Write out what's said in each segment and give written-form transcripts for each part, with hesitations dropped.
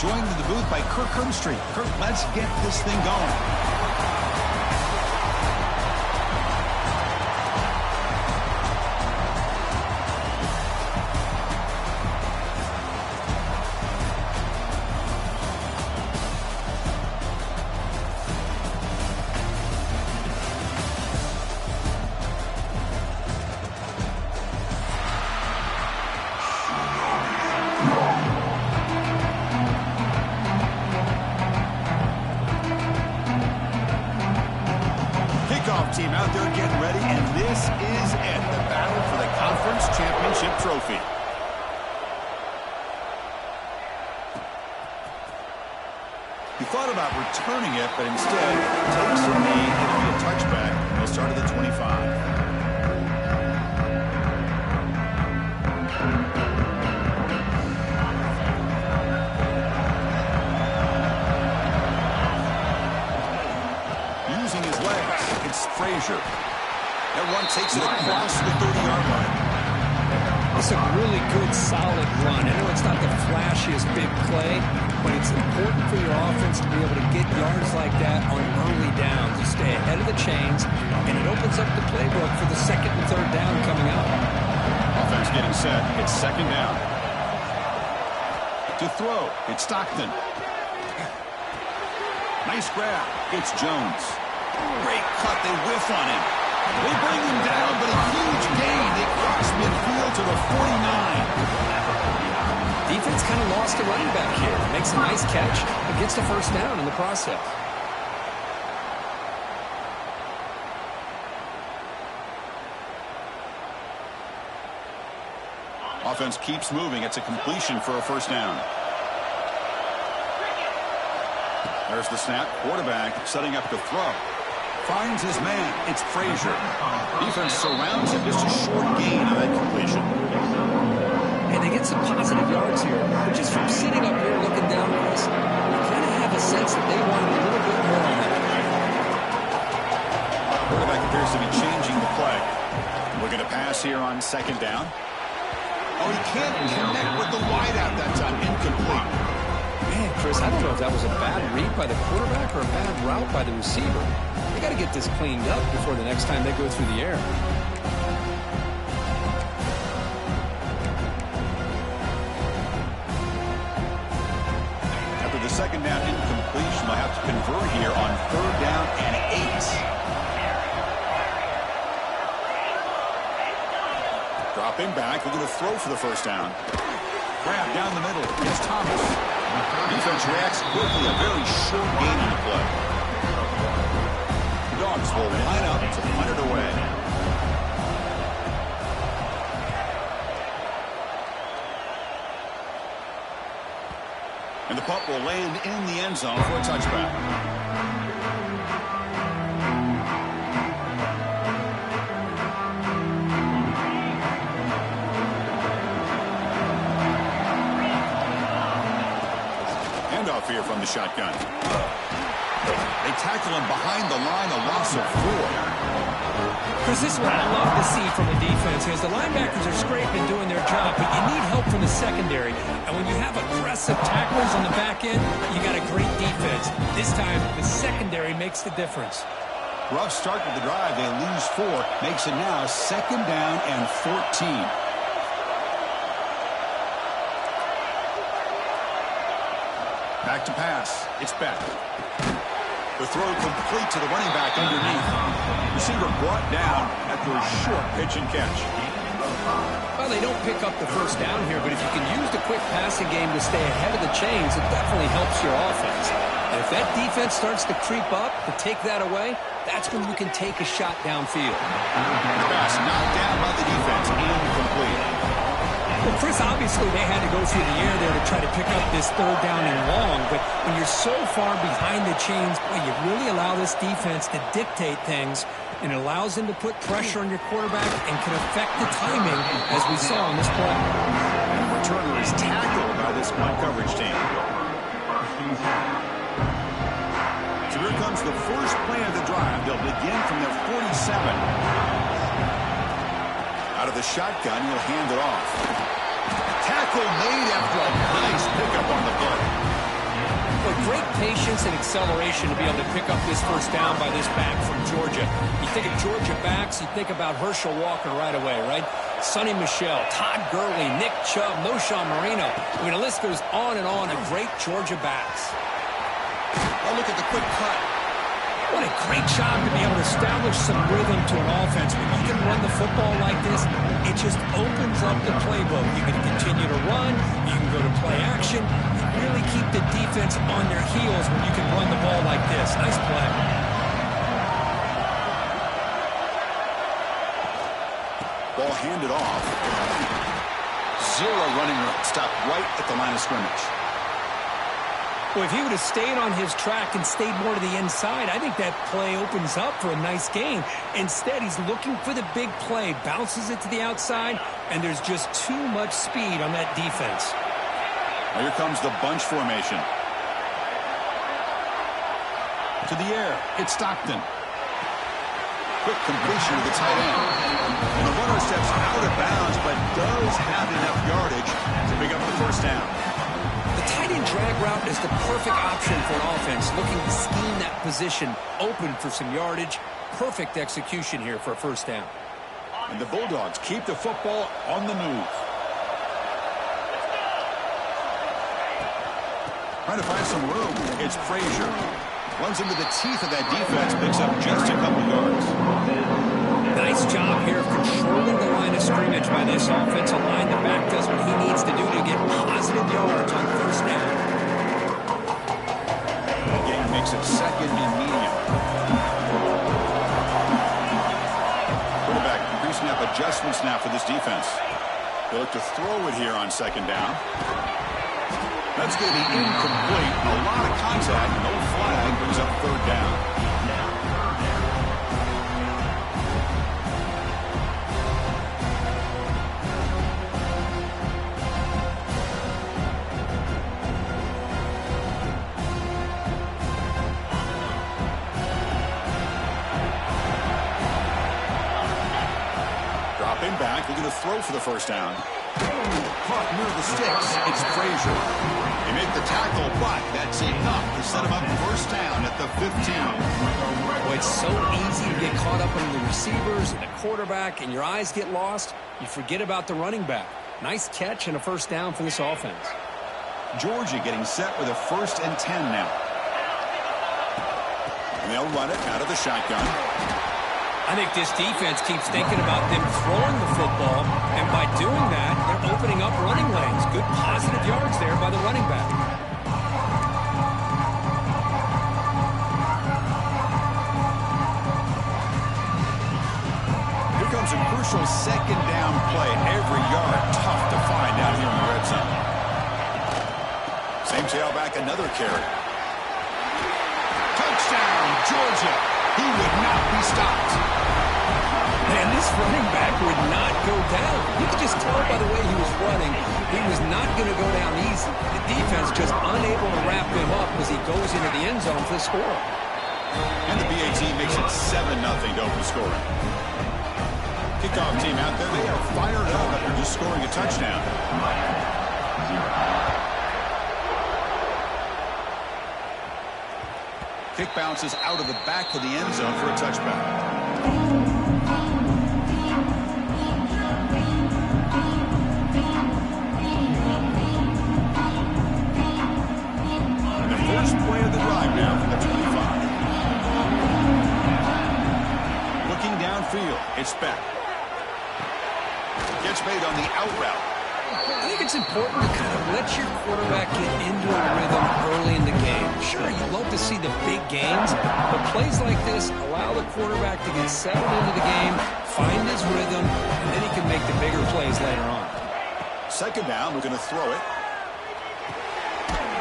joined in the booth by Kirk Herbstreit. Kirk, let's get this thing going. Team out there getting ready, and this is it, the battle for the conference championship trophy. He thought about returning it, but instead takes a knee. It'll be a touchback. He'll start at the 25. Frazier. That run takes it across the 30-yard line. It's a really good, solid run. I know it's not the flashiest big play, but it's important for your offense to be able to get yards like that on early downs to stay ahead of the chains, and it opens up the playbook for the second and third down coming up. Offense getting set. It's second down. To throw, it's Stockton. Nice grab. It's Jones. Great cut. They whiff on him. They bring him down, but a huge gain. They cross midfield to the 49. Defense kind of lost the running back here. Makes a nice catch, but gets the first down in the process. Offense keeps moving. It's a completion for a first down. There's the snap. Quarterback setting up to throw. Finds his man. It's Frazier. Defense surrounds him. Just a short gain on that completion. And they get some positive yards here, but just from sitting up here looking down at us, you kind of have a sense that they wanted a little bit more on that. Quarterback appears to be changing the play. We're going to pass here on second down. Oh, he can't connect with the wideout that time. Incomplete. Man, Chris, I don't know if that was a bad read by the quarterback or a bad route by the receiver. They got to get this cleaned up before the next time they go through the air. After the second down incompletion, they'll have to convert here on third down and 8. Dropping back, they're going to throw for the first down. Grab down the middle. It's Thomas. Defense reacts quickly. A very short gain on the play. The Dogs will line up to punt it away. And the punt will land in the end zone for a touchback. Here from the shotgun. They tackle him behind the line, a loss of 4. Chris, this is what I love to see from the defense is the linebackers are scraping, doing their job, but you need help from the secondary. And when you have aggressive tacklers on the back end, you got a great defense. This time, the secondary makes the difference. Rough start to the drive. They lose 4. Makes it now second down and 14. Back to pass. It's Beck. The throw complete to the running back underneath. Receiver brought down after a short pitch and catch. Well, they don't pick up the first down here, but if you can use the quick passing game to stay ahead of the chains, it definitely helps your offense. And if that defense starts to creep up, to take that away, that's when you can take a shot downfield. Pass knocked down by the defense. Incomplete. Well, Chris, obviously they had to go through the air there to try to pick up this third down and long, but when you're so far behind the chains, boy, you really allow this defense to dictate things, and it allows them to put pressure on your quarterback and can affect the timing, as we saw on this play. And the returner is tackled by this punt coverage team. So here comes the first play of the drive. They'll begin from their 47. Out of the shotgun, he'll hand it off. Tackle made after a nice pickup on the play. patience and acceleration to be able to pick up this first down by this back from Georgia. You think of Georgia backs, you think about Herschel Walker right away, right? Sonny Michel, Todd Gurley, Nick Chubb, Noshawn Marino. I mean, the list goes on and on of great Georgia backs. Oh, look at the quick cut. What a great job to be able to establish some rhythm to an offense. When you can run the football like this, it just opens up the playbook. You can continue to run. You can go to play action. You really keep the defense on their heels when you can run the ball like this. Nice play. Ball handed off. Zero running room. Stopped right at the line of scrimmage. Well, if he would have stayed on his track and stayed more to the inside, I think that play opens up for a nice gain. Instead, he's looking for the big play, bounces it to the outside, and there's just too much speed on that defense. Now here comes the bunch formation. To the air, it's Stockton. Quick completion to the tight end. And the runner steps out of bounds, but does have enough yardage to pick up the first down. The tight end drag route is the perfect option for an offense looking to scheme that position open for some yardage. Perfect execution here for a first down. And the Bulldogs keep the football on the move. Trying to find some room. It's Frazier. Runs into the teeth of that defense. Picks up just a couple yards. Nice job here of controlling the line of scrimmage by this offensive line. The back does what he needs to do to get positive yards on first down. The game makes it second and medium. Quarterback pre-snap adjustments now for this defense. They look to throw it here on second down. That's going to be incomplete. A lot of contact. No flag. Brings up third down. Dropping back. Looking to throw for the first down. Caught near the sticks. It's Frazier. They make the tackle, but that's enough to set him up first down at the 15. Boy, it's so easy to get caught up in the receivers and the quarterback, and your eyes get lost. You forget about the running back. Nice catch and a first down for this offense. Georgia getting set with a 1st and 10 now. And they'll run it out of the shotgun. I think this defense keeps thinking about them throwing the football, and by doing that, they're opening up running lanes. Good positive yards there by the running back. Here comes a crucial second down play. Every yard tough to find down here in the red zone. Same tailback, another carry. Touchdown, Georgia. He would not be stopped. Man, this running back would not go down. You could just tell by the way he was running, he was not going to go down easy. The defense just unable to wrap him up as he goes into the end zone for the score. And the BAT makes it 7-0 to open scoring. Kickoff team out there, they are fired up after just scoring a touchdown. Kick bounces out of the back of the end zone for a touchback. And the first play of the drive now from the 25. Looking downfield, it's Beck. Gets made on the out route. I think it's important to kind of let your quarterback get into a rhythm early in the game. Sure, you'd love to see the big gains, but plays like this allow the quarterback to get settled into the game, find his rhythm, and then he can make the bigger plays later on. Second down, we're going to throw it.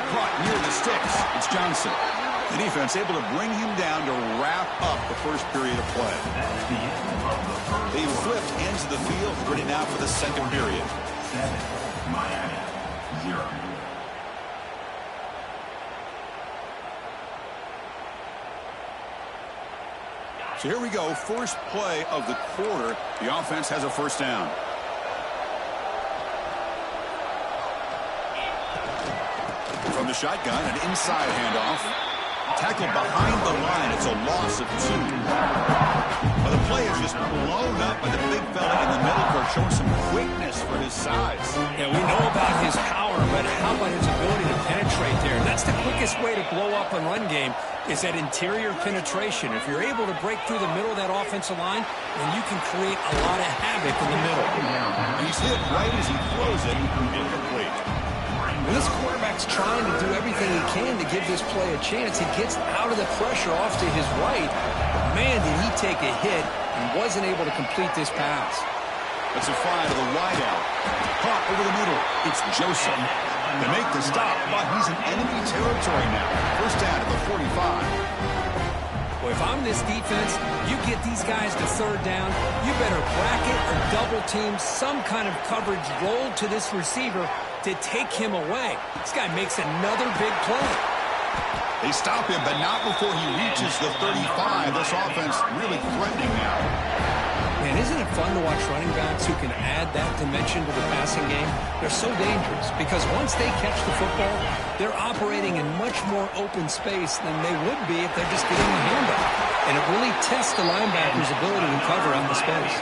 Caught near the sticks. It's Johnson. The defense able to bring him down to wrap up the first period of play. They flipped ends of the field, ready now for the second period. 7, Miami, 0. So here we go, first play of the quarter. The offense has a first down. From the shotgun, an inside handoff. Tackled behind the line. It's a loss of 2. Well, the play is just blown up by the big fella in the middle court, showing some quickness for his size. Yeah, we know about his power, but how about his ability to penetrate there? That's the quickest way to blow up a run game, is that interior penetration. If you're able to break through the middle of that offensive line, then you can create a lot of havoc in the middle. And he's hit right as he throws it, incomplete. When this quarterback's trying to do everything he can to give this play a chance, he gets out of the pressure off to his right. Man, did he take a hit and wasn't able to complete this pass. It's a fly to the wideout. Caught over the middle. It's Joseph. They make the stop, but he's in enemy territory now. First down at the 45. Well, if I'm this defense, you get these guys to third down, you better bracket or double team some kind of coverage roll to this receiver to take him away. This guy makes another big play. They stop him, but not before he reaches the 35. This offense really threatening now. Man, isn't it fun to watch running backs who can add that dimension to the passing game? They're so dangerous because once they catch the football, they're operating in much more open space than they would be if they're just getting the handoff. And it really tests the linebacker's ability to cover out the space.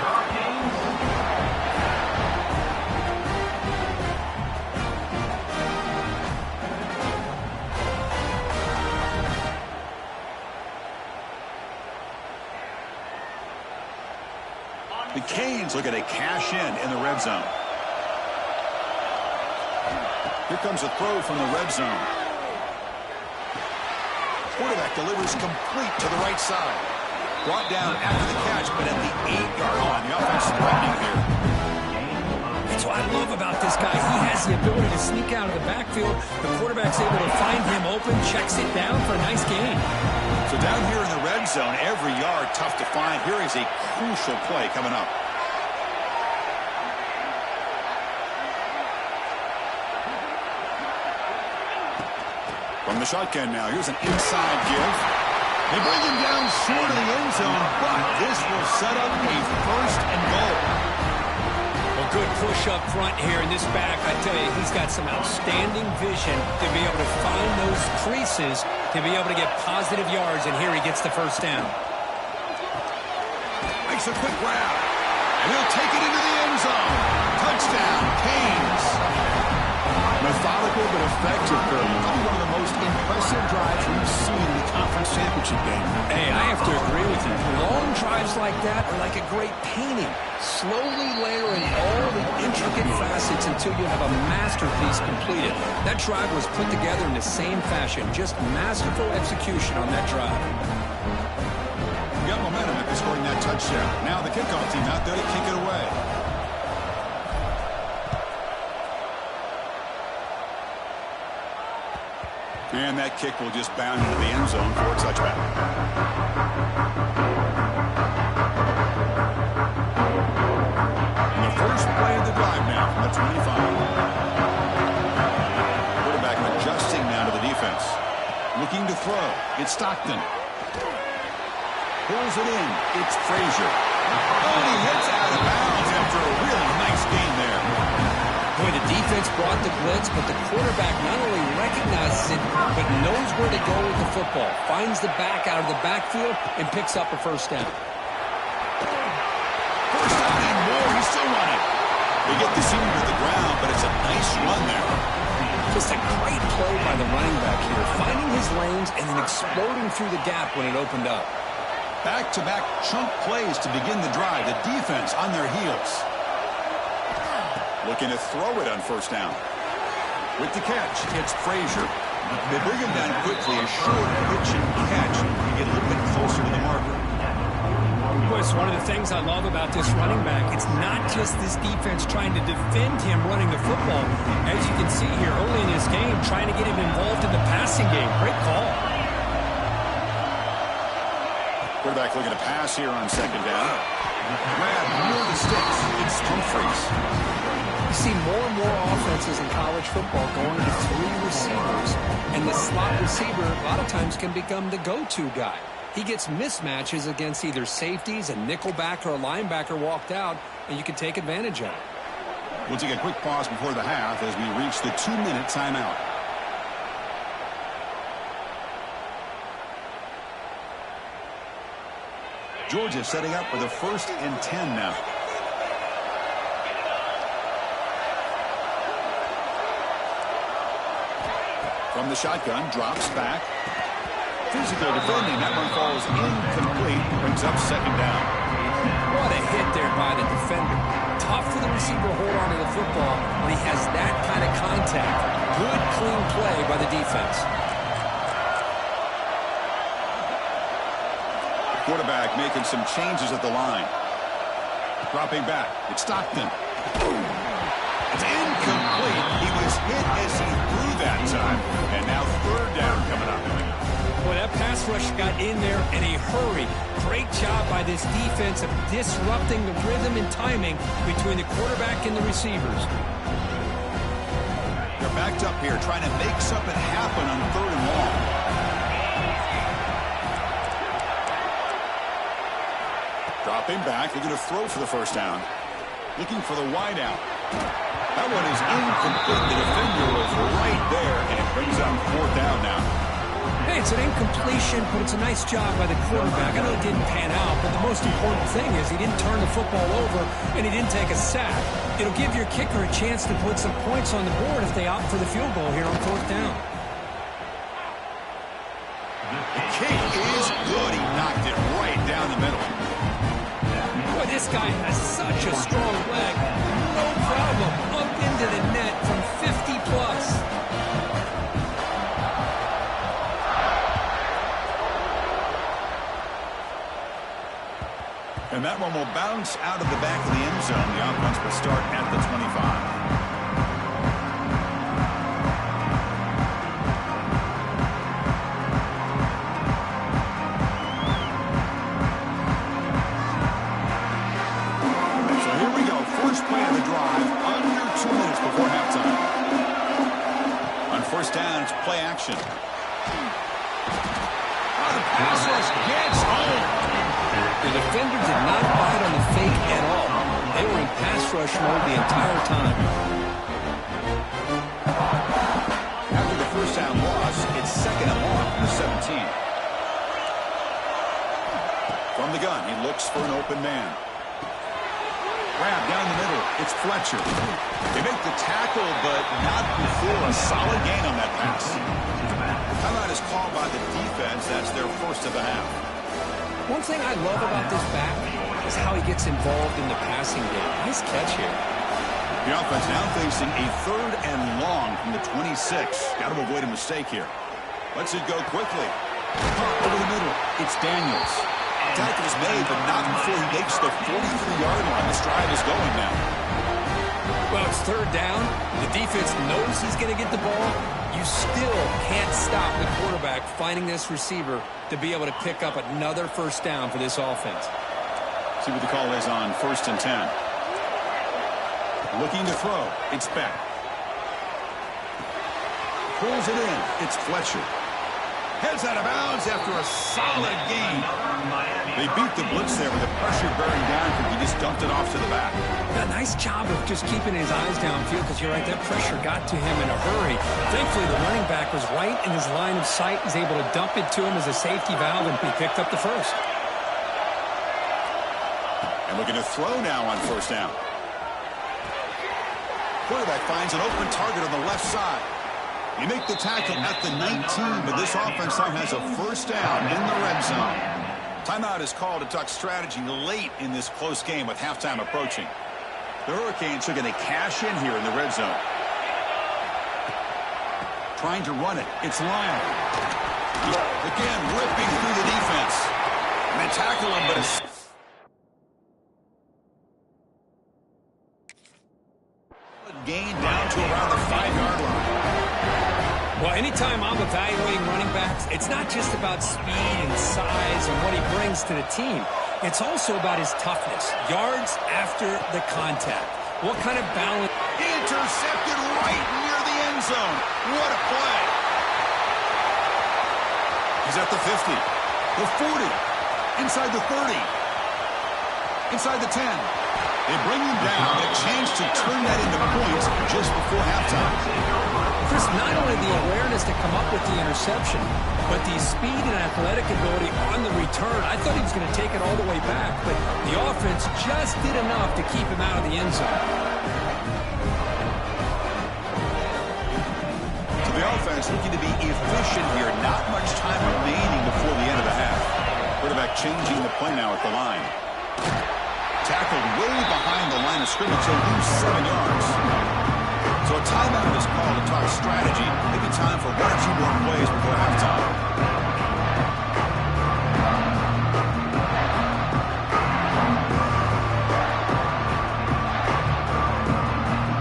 The Canes looking to cash in the red zone. Here comes a throw from the red zone. Quarterback delivers complete to the right side. Brought down after the catch, but at the 8-yard line. The offense threatening here. That's what I love about this guy. He has the ability to sneak out of the backfield. The quarterback's able to find him open, checks it down for a nice gain. So down here in the red zone, every yard tough to find. Here is a crucial play coming up. From the shotgun now, here's an inside give. They bring him down short of the end zone, but this will set up a first and goal. Well, good push up front here in this back. I tell you, he's got some outstanding vision to be able to find those creases, to be able to get positive yards, and here he gets the first down. Makes a quick grab, and he'll take it into the end zone. Touchdown, Canes. Methodical but effective, Curry. Probably one of the most impressive drives we've seen in the conference championship game. Hey, I have to agree with you. Long drives like that are like a great painting. Slowly layering all the intricate facets until you have a masterpiece completed. That drive was put together in the same fashion. Just masterful execution on that drive. You got momentum after scoring that touchdown. Now the kickoff team out there to kick it away. And that kick will just bound into the end zone for a touchback. And the first play of the drive now from the 25. Quarterback adjusting now to the defense. Looking to throw. It's Stockton. Pulls it in. It's Frazier. Oh, and he hits out of bounds after a really nice gain there. Boy, the defense brought the blitz, but the quarterback not only recognizes it, but knows where to go with the football. Finds the back out of the backfield and picks up a first down. First down and more. He's still running. They get the senior to the ground, but it's a nice run there. Just a great play by the running back here, finding his lanes and then exploding through the gap when it opened up. Back-to-back chunk plays to begin the drive. The defense on their heels. Looking to throw it on first down. With the catch, it's Frazier. They bring him down quickly. A short pitch and catch to get a little bit closer to the marker. Boy, it's one of the things I love about this running back. It's not just this defense trying to defend him running the football. As you can see here early in this game, trying to get him involved in the passing game. Great call. Quarterback looking to pass here on second down. Grab near the sticks. It's Humphries. You see more and more offenses in college football going to 3 receivers, and the slot receiver a lot of times can become the go-to guy. He gets mismatches against either safeties, a nickelback, or a linebacker walked out, and you can take advantage of it. We'll take a quick pause before the half as we reach the 2-minute timeout. Georgia setting up for the 1st and 10 now. From the shotgun, drops back. Physical defending. That one falls incomplete. Brings up 2nd down. What a hit there by the defender. Tough for the receiver to hold on to the football when he has that kind of contact. Good, clean play by the defense. The quarterback making some changes at the line. Dropping back. It's Stockton. It's incomplete. He was hit as he threw that time. And now 3rd down coming up. Well, that pass rush got in there in a hurry. Great job by this defense of disrupting the rhythm and timing between the quarterback and the receivers. They're backed up here trying to make something happen on 3rd and long. Dropping back. They're going to throw for the 1st down. Looking for the wide out. That one is incomplete. The defender was right there, and it brings up 4th down now. Hey, it's an incompletion, but it's a nice job by the quarterback. I know it didn't pan out, but the most important thing is he didn't turn the football over and he didn't take a sack. It'll give your kicker a chance to put some points on the board if they opt for the field goal here on 4th down. The kick is good. He knocked it right down the middle. Boy, this guy has such a strong leg. No problem. Up into the net from 50 plus. And that one will bounce out of the back of the end zone. The offense will start at the 25. So here we go. First play of the drive. Under 2 minutes before halftime. On 1st down, it's play action. Oh, the pass rush gets home. The defender did not bite on the fake at all. They were in pass rush mode the entire time. After the 1st down loss, it's 2nd and long from the 17. From the gun, he looks for an open man. Grab down the middle. It's Fletcher. They make the tackle, but not before a solid gain on that pass. Timeout is called by the defense. That's their 1st of the half. One thing I love about this back is how he gets involved in the passing game. Nice catch here. The offense now facing a 3rd and long from the 26. Got to avoid a mistake here. Lets it go quickly. Over the middle. It's Daniels. Tackle is made, but not before he makes the 43-yard line. This drive is going now. Well, it's 3rd down. The defense knows he's going to get the ball. You still can't stop the quarterback finding this receiver to be able to pick up another 1st down for this offense. See what the call is on 1st and 10. Looking to throw. It's back. Pulls it in. It's Fletcher. Heads out of bounds after a solid gain. They beat the blitz there with the pressure bearing down because he just dumped it off to the back. A nice job of just keeping his eyes downfield because you're right, that pressure got to him in a hurry. Thankfully, the running back was right in his line of sight. He's able to dump it to him as a safety valve, and he picked up the 1st. And looking to throw now on 1st down. Quarterback finds an open target on the left side. You make the tackle at the 19, but this offense now has a 1st down in the red zone. Timeout is called to talk strategy late in this close game with halftime approaching. The Hurricanes are going to cash in here in the red zone. Trying to run it. It's Lyle. Again, ripping through the defense. And they tackle him, but it's... gain down to around the 5-yard line. Well, anytime I'm evaluating running backs, it's not just about speed and size and what he brings to the team. It's also about his toughness. Yards after the contact. What kind of balance? Intercepted right near the end zone. What a play. He's at the 50, the 40, inside the 30, inside the 10. They bring him down. A chance to turn that into points just before halftime. Chris, not only the awareness to come up with the interception, but the speed and athletic ability on the return. I thought he was going to take it all the way back, but the offense just did enough to keep him out of the end zone. So the offense looking to be efficient here. Not much time remaining before the end of the half. Quarterback changing the play now at the line. Tackled way behind the line of scrimmage. He'll lose 7 yards. So a timeout is called to talk strategy. Maybe time for 1 or 2 more plays before halftime.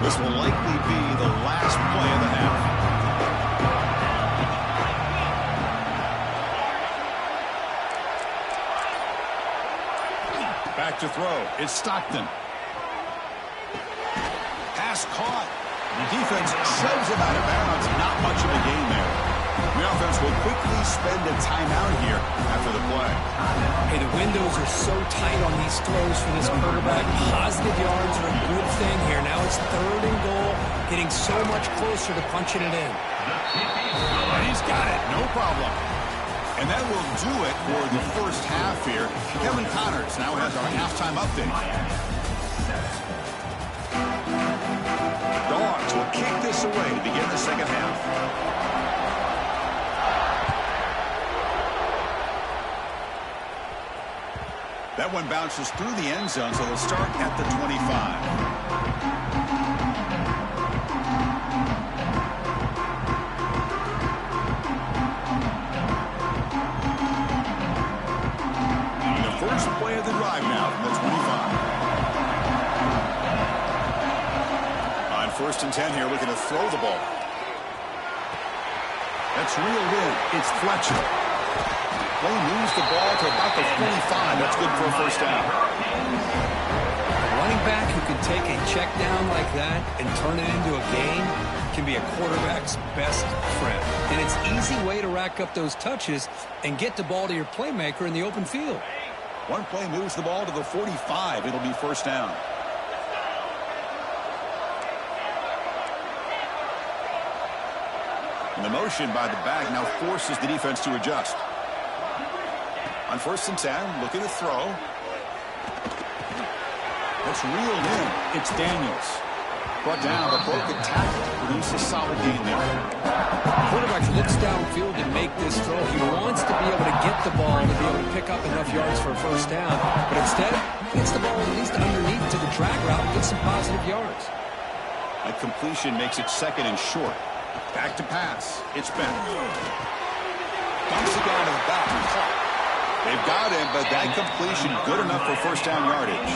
This will likely be the last play of the half. Back to throw. It's Stockton. Pass caught. The defense shoves him out of bounds. Not much of a gain there. The offense will quickly spend a timeout here after the play. Hey, the windows are so tight on these throws for this quarterback. Positive yards are a good thing here. Now it's 3rd and goal, getting so much closer to punching it in. And he's got it. No problem. And that will do it for the first half here. Kevin Connors now has our halftime update. Dogs will kick this away to begin the second half. That one bounces through the end zone, so they'll start at the 25. First play of the drive now from the 25. On 1st and 10 here, looking to throw the ball. That's reeled in. It's Fletcher. Play moves the ball to about the 45. That's good for a first down. A running back who can take a check down like that and turn it into a gain can be a quarterback's best friend. And it's an easy way to rack up those touches and get the ball to your playmaker in the open field. One play moves the ball to the 45. It'll be first down. And the motion by the back now forces the defense to adjust. On 1st and 10, looking to throw. That's reeled in. It's Daniels. Brought down, but broken tackle. Produce a solid gain there. Quarterback looks downfield to make this throw. He wants to be able to get the ball to be able to pick up enough yards for a first down. But instead, he gets the ball at least underneath to the drag route and gets some positive yards. That completion makes it 2nd and short. Back to pass. It's Bennett. Dumps it down to the back. They've got him, but that completion good enough for first down yardage.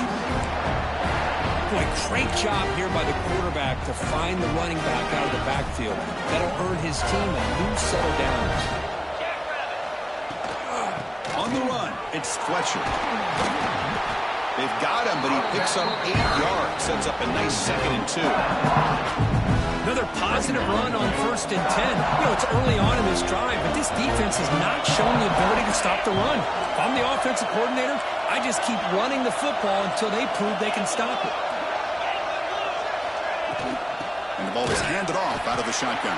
Boy, great job here by the quarterback to find the running back out of the backfield. That'll earn his team a new set of downs. On the run, it's Fletcher. They've got him, but he picks up 8 yards. Sets up a nice 2nd and 2. Another positive run on 1st and 10. You know, it's early on in this drive, but this defense has not shown the ability to stop the run. If I'm the offensive coordinator, I just keep running the football until they prove they can stop it. And the ball is handed off out of the shotgun.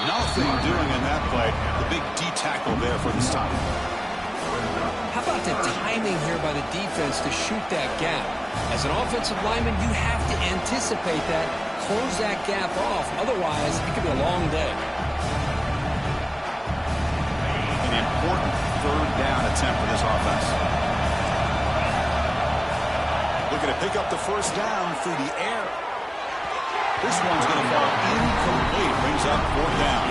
Nothing doing in that play. The big D tackle there for the stop. How about the timing here by the defense to shoot that gap? As an offensive lineman, you have to anticipate that, close that gap off. Otherwise, it could be a long day. An important 3rd down attempt for this offense. Looking to pick up the first down through the air. This one's going to fall incomplete. Brings up 4th down.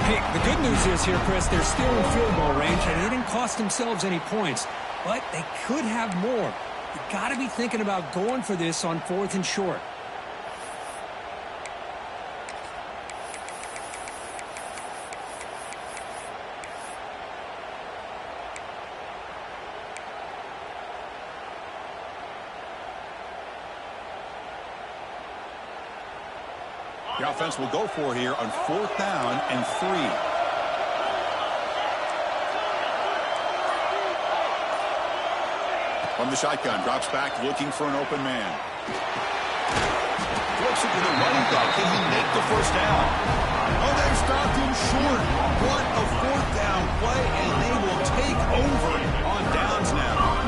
Hey, the good news is here, Chris, they're still in field goal range, and they didn't cost themselves any points. But they could have more. You got to be thinking about going for this on 4th and short. The offense will go for here on 4th down and 3. From the shotgun, drops back, looking for an open man. Flips it to the running back. Can he make the first down? Oh, they've stopped him short. What a fourth down play, and they will take over on downs now.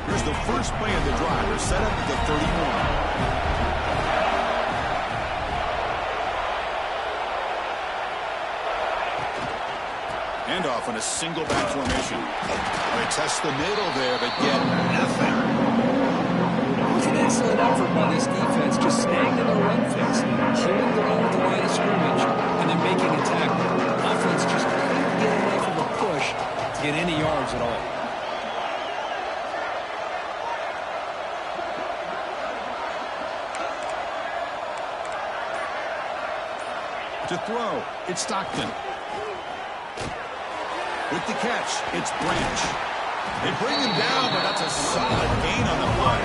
Here's the first play of the drive. They're set up at the 31. Handoff on a single back formation. They test the middle there, but get nothing. It was an excellent effort by this defense, just snagging their run fix, holding the line at the line of scrimmage, and then making a tackle. The offense just couldn't get enough of a push to get any yards at all. To throw, it's Stockton. With the catch, it's Branch. They bring him down, but that's a solid gain on the play.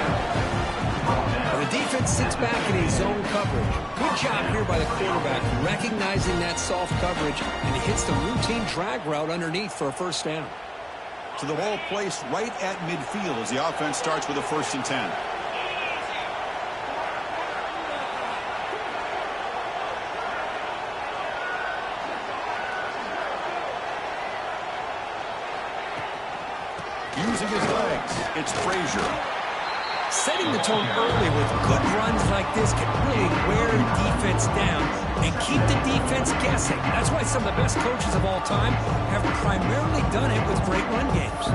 The defense sits back in his zone coverage. Good job here by the quarterback, recognizing that soft coverage, and he hits the routine drag route underneath for a first down. So the ball placed right at midfield as the offense starts with a 1st and 10. Using his legs, it's Frazier. Setting the tone early with good runs like this can really wear defense down and keep the defense guessing. That's why some of the best coaches of all time have primarily done it with great run games.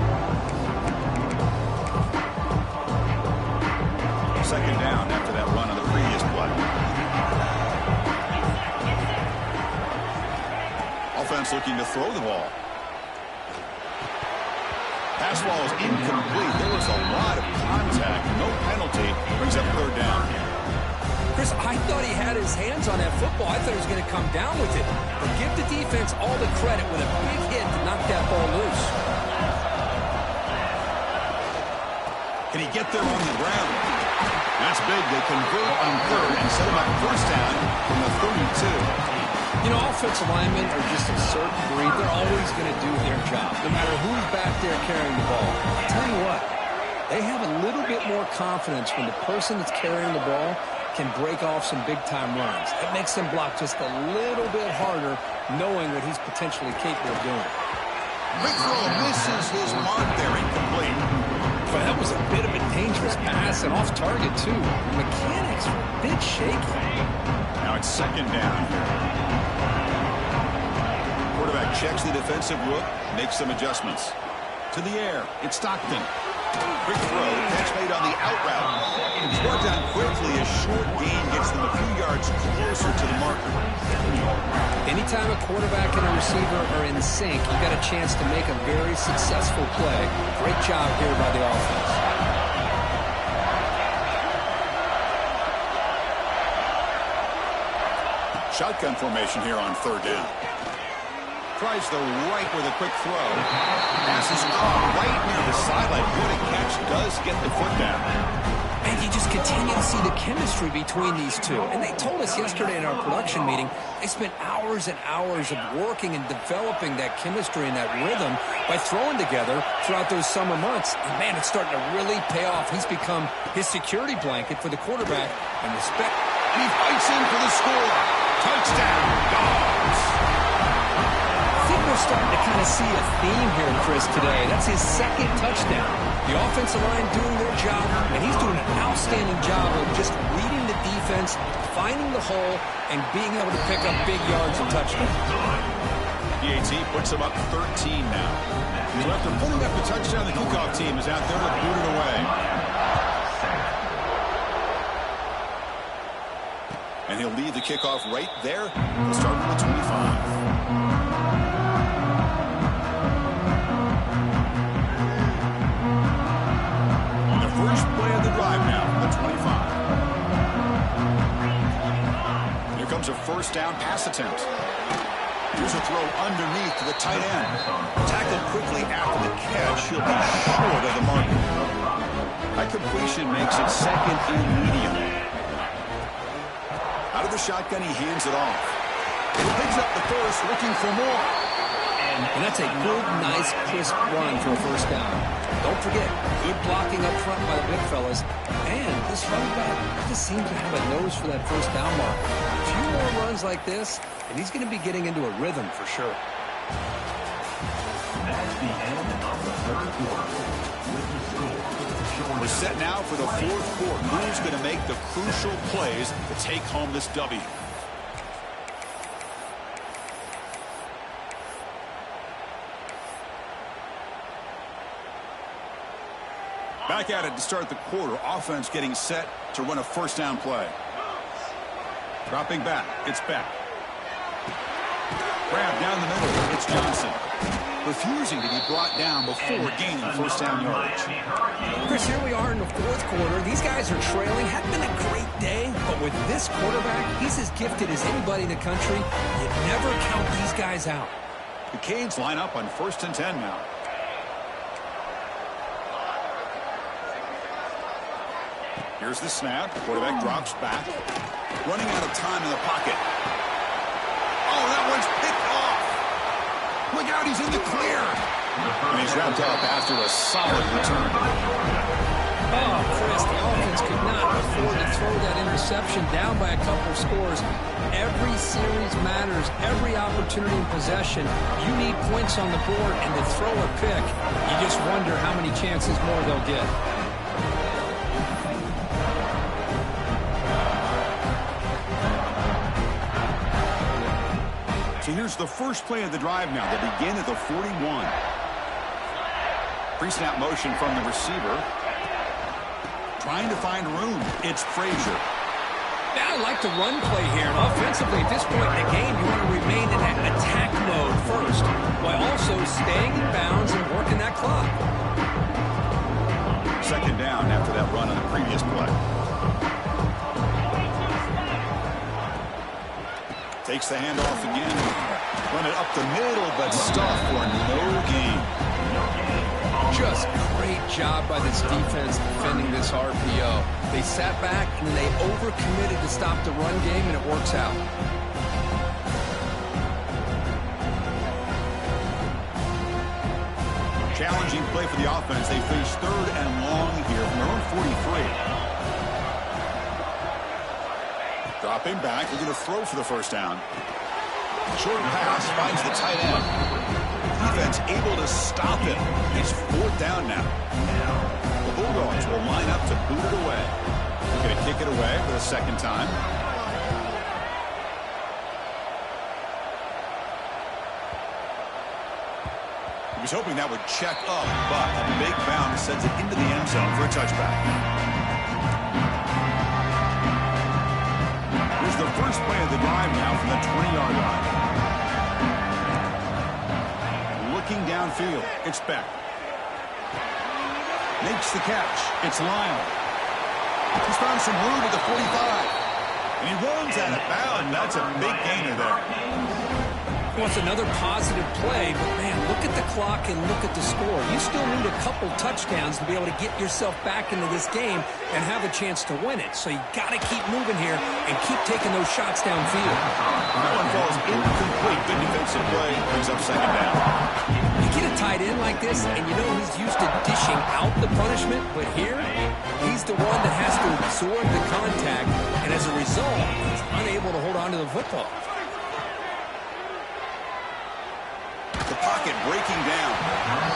2nd down after that run on the previous play. Offense looking to throw the ball. Pass ball is incomplete. There was a lot of contact. No penalty. Brings up 3rd down. Chris, I thought he had his hands on that football. I thought he was going to come down with it. But give the defense all the credit with a big hit to knock that ball loose. Can he get there on the ground? That's big. They convert on 3rd and set him up 1st down from the 32. You know, offensive linemen are just a certain breed. They're always going to do their job, no matter who's back there carrying the ball. I'll tell you what, they have a little bit more confidence when the person that's carrying the ball can break off some big-time runs. That makes them block just a little bit harder, knowing what he's potentially capable of doing. Big throw misses his mark there, incomplete. But that was a bit of a dangerous pass and off target, too. The mechanics were a bit shaky. Now it's 2nd down. Quarterback checks the defensive look, makes some adjustments. To the air, it's Stockton. Quick throw, catch made on the out route. It's brought down quickly. A short gain gets them a few yards closer to the marker. Anytime a quarterback and a receiver are in sync, you got a chance to make a very successful play. Great job here by the offense. Shotgun formation here on 3rd down. Tries the right with a quick throw. Passes off right near the sideline. What a catch. Does get the foot down. And you just continue to see the chemistry between these two. And they told us yesterday in our production meeting, they spent hours and hours of working and developing that chemistry and that rhythm by throwing together throughout those summer months. And, man, it's starting to really pay off. He's become his security blanket for the quarterback. And respect. And he fights in for the score. Touchdown, Dogs. I think we're starting to kind of see a theme here, Chris, today. That's his 2nd touchdown. The offensive line doing their job, and he's doing an outstanding job of just reading the defense, finding the hole, and being able to pick up big yards and touchdowns. PAT puts him up 13 now. So after putting up the touchdown, the kickoff team is out there to boot it away. And he'll lead the kickoff right there. He'll start with the 25. First play of the drive now from the 25. Here comes a 1st down pass attempt. Here's a throw underneath to the tight end. Tackled quickly after the catch. He'll be short of the marker. That completion makes it 2nd and medium. Out of the shotgun, he hands it off. He picks up the 1st, looking for more. And that's a good, nice, crisp run for a first down. Don't forget, good blocking up front by the big fellas. And this running back just seems to have a nose for that first down mark. A few more runs like this, and he's going to be getting into a rhythm for sure. That's the end of the third quarter. With the score. We're set now for the fourth quarter. Who's going to make the crucial plays to take home this W? Back at it to start the quarter. Offense getting set to run a first down play. Dropping back. It's Beck. Grab down the middle. It's Johnson. Refusing to be brought down before gaining first down yardage. Chris, here we are in the fourth quarter. These guys are trailing. Hadn't been a great day, but with this quarterback, he's as gifted as anybody in the country. You never count these guys out. The Canes line up on 1st and 10 now. Here's the snap. Quarterback drops back. Running out of time in the pocket. Oh, that one's picked off. Look out, he's in the clear. And he's wrapped up after a solid return. Oh, Chris, the offense could not afford to throw that interception down by a couple of scores. Every series matters. Every opportunity in possession. You need points on the board, and to throw a pick, you just wonder how many chances more they'll get. So here's the first play of the drive now. They begin at the 41. Pre-snap motion from the receiver. Trying to find room. It's Frazier. Yeah, I like the run play here. And offensively, at this point in the game, you want to remain in that attack mode first, while also staying in bounds and working that clock. Second down after that run on the previous play. Takes the handoff again. Run it up the middle, but stopped for no gain. Just great job by this defense defending this RPO. They sat back and they overcommitted to stop the run game, and it works out. Challenging play for the offense. They face 3rd and long here from their own 43. Dropping back, looking to throw for the first down. Short pass finds the tight end. Defense able to stop him. It's 4th down now. The Bulldogs will line up to boot it away. They're going to kick it away for the second time. He was hoping that would check up, but a big bounce sends it into the end zone for a touchback. Here's the first play of the drive now from the 20-yard line. Looking downfield, it's Beck. Makes the catch. It's Lyle. He's found some room at the 45. And he runs out of bounds. That's a big gainer there. Well, it's another positive play, but, man, look at the clock and look at the score. You still need a couple touchdowns to be able to get yourself back into this game and have a chance to win it. So you got to keep moving here and keep taking those shots downfield. That one falls incomplete. Good defensive play. Brings up second down. You get a tight end like this, and you know he's used to dishing out the punishment, but here, he's the one that has to absorb the contact, and as a result, he's unable to hold on to the football. The pocket breaking down.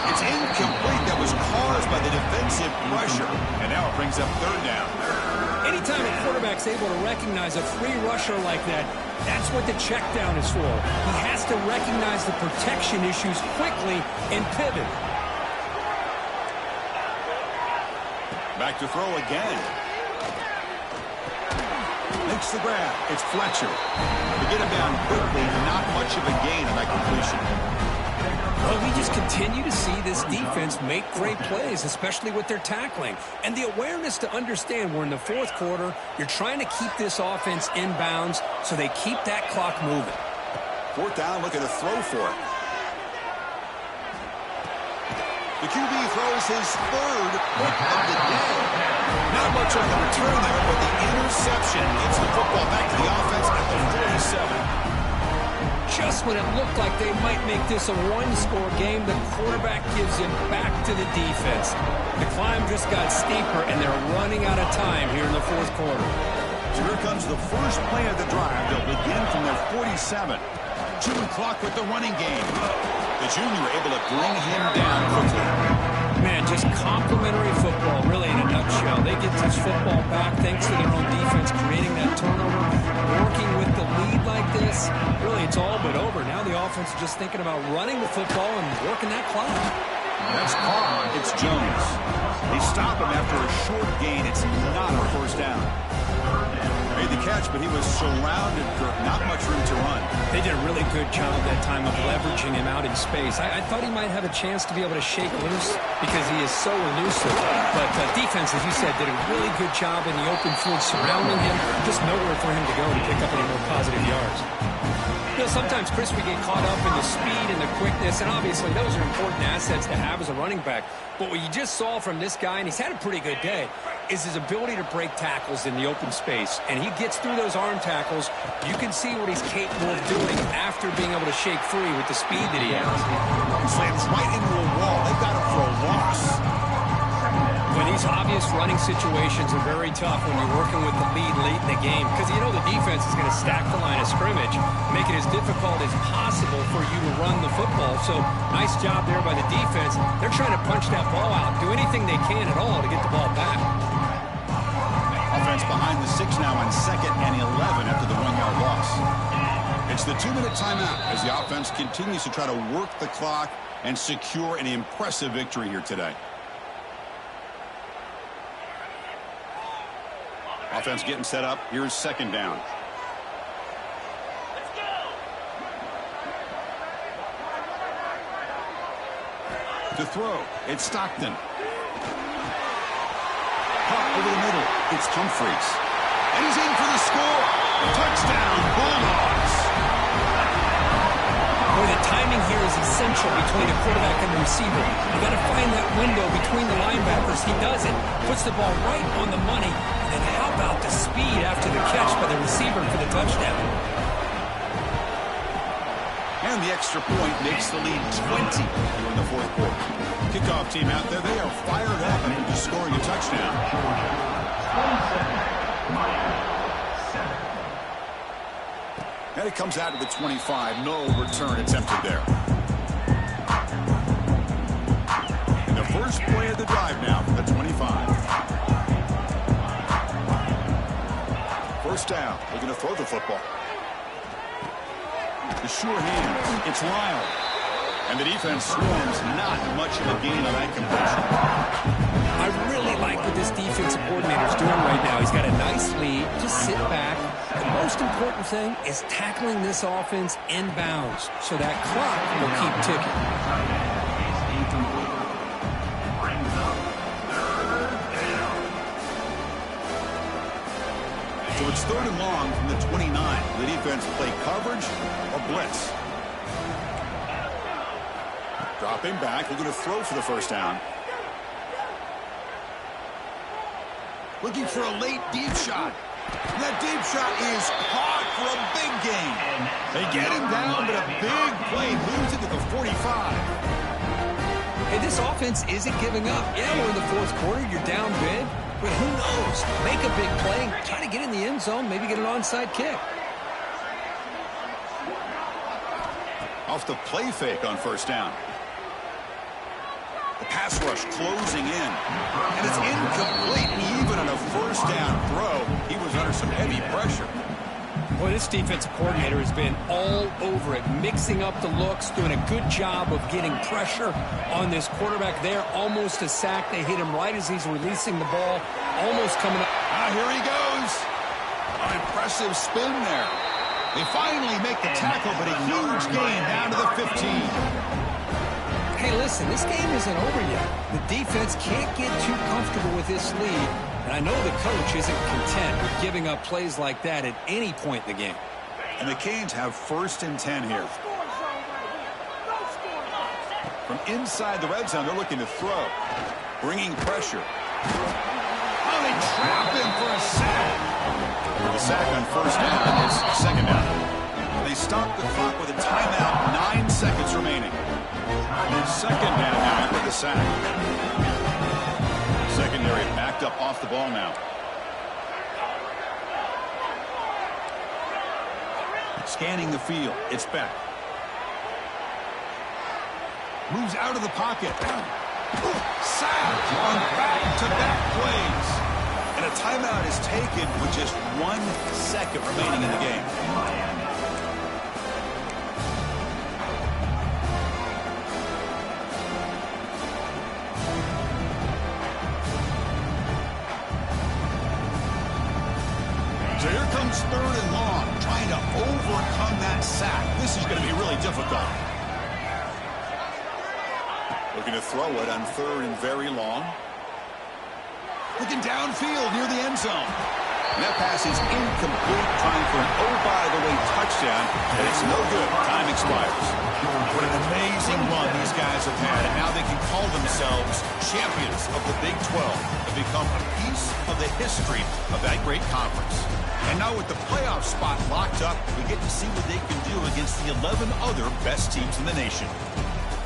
It's incomplete. That was caused by the defensive pressure. And now it brings up 3rd down. Anytime a quarterback's able to recognize a free rusher like that, that's what the check down is for. He has to recognize the protection issues quickly and pivot. Back to throw again. Makes the grab. It's Fletcher. To get him down quickly, not much of a gain on that completion. Well, we just continue to see this defense make great plays, especially with their tackling. And the awareness to understand we're in the fourth quarter, you're trying to keep this offense in bounds so they keep that clock moving. 4th down, looking to throw for it. The QB throws his 3rd pick of the day. Not much on the return there, but the interception gets the football back to the offense at the 47. just when it looked like they might make this a one-score game, the quarterback gives him back to the defense. The climb just got steeper, and they're running out of time here in the fourth quarter. So here comes the first play of the drive. They'll begin from their 47. Chewing clock with the running game. The junior able to bring him down quickly. Man, just complimentary football, really, in a nutshell. They get this football back thanks to their own defense, creating that turnover, working with the lead like this. Really, it's all but over. Now the offense is just thinking about running the football and working that clock. That's Carr. It's Jones. They stop him after a short gain. It's not a first down. Made the catch, but he was surrounded for not much room to run. They did a really good job that time of leveraging him out in space. I thought he might have a chance to be able to shake loose because he is so elusive. But defense, as you said, did a really good job in the open field surrounding him. Just nowhere for him to go to pick up any more positive yards. You know, sometimes, Chris, we get caught up in the speed and the quickness, and obviously those are important assets to have as a running back. But what you just saw from this guy, and he's had a pretty good day, is his ability to break tackles in the open space. And he gets through those arm tackles. You can see what he's capable of doing after being able to shake free with the speed that he has. He slams right into a wall. They've got him for a loss. When these obvious running situations are very tough when you're working with the lead late in the game, because you know the defense is going to stack the line of scrimmage, make it as difficult as possible for you to run the football. So nice job there by the defense. They're trying to punch that ball out, do anything they can at all to get the ball back. Offense behind the 6 now on 2nd and 11 after the 1-yard loss. It's the 2-minute timeout as the offense continues to try to work the clock and secure an impressive victory here today. Offense getting set up. Here's 2nd down. Let's go. To throw, it's Stockton. Caught over the middle. It's Humphreys. And he's in for the score. Touchdown, Bulldogs. Boy, the timing here is essential between the quarterback and the receiver. You got to find that window between the linebackers. He does it. Puts the ball right on the money. And how about the speed after the catch by the receiver for the touchdown? And the extra point makes the lead 20 here in the fourth quarter. Kickoff team out there, they are fired up after just scoring a touchdown. And it comes out to the 25. No return attempted there. And the first play of the drive now for the 25. First down. They're going to throw the football. The sure hands. It's Lyle. And the defense swarms. Not much of a gain on that completion. I really like what this defensive coordinator is doing right now. He's got a nice lead. Just sit back. The most important thing is tackling this offense inbounds so that clock will keep ticking. So it's 3rd and long from the 29. The defense play coverage or blitz. Dropping back. They're going to throw for the first down. Looking for a late deep shot. And that deep shot is caught for a big gain. They get him down, but a big play moves it to the 45. Hey, this offense isn't giving up. Yeah, we're in the fourth quarter. You're down big. But who knows? Make a big play, try to get in the end zone, maybe get an onside kick. Off the play fake on first down. The pass rush closing in. And it's incomplete. Even on a first down throw, he was under some heavy pressure. Boy, this defensive coordinator has been all over it, mixing up the looks, doing a good job of getting pressure on this quarterback there. Almost a sack. They hit him right as he's releasing the ball. Almost coming up. Here he goes. An impressive spin there. They finally make the tackle, but a huge gain down to the 15. Hey, listen, this game isn't over yet. The defense can't get too comfortable with this lead. And I know the coach isn't content with giving up plays like that at any point in the game. And the Canes have 1st and 10 here. From inside the red zone, they're looking to throw. Bringing pressure. Oh, they trap him for a sack. The sack on first down is 2nd down. They stop the clock with a timeout, 9 seconds remaining. Second down now after the sack. Secondary backed up off the ball now. Scanning the field. It's back. Moves out of the pocket. Sacked on back-to-back plays. And a timeout is taken with just 1 second remaining in the game. So here comes 3rd and long, trying to overcome that sack. This is going to be really difficult. Looking to throw it on 3rd and very long. Looking downfield near the end zone. And that pass is incomplete, trying for an oh-by-the-way touchdown, and it's no good. Time expires. What an amazing run these guys have had, and now they can call themselves champions of the Big 12 and become a piece of the history of that great conference. And now with the playoff spot locked up, we get to see what they can do against the 11 other best teams in the nation.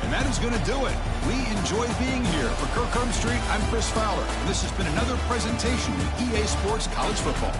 And that is going to do it. We enjoy being here. For Kirk Street, I'm Chris Fowler. And this has been another presentation of EA Sports College Football.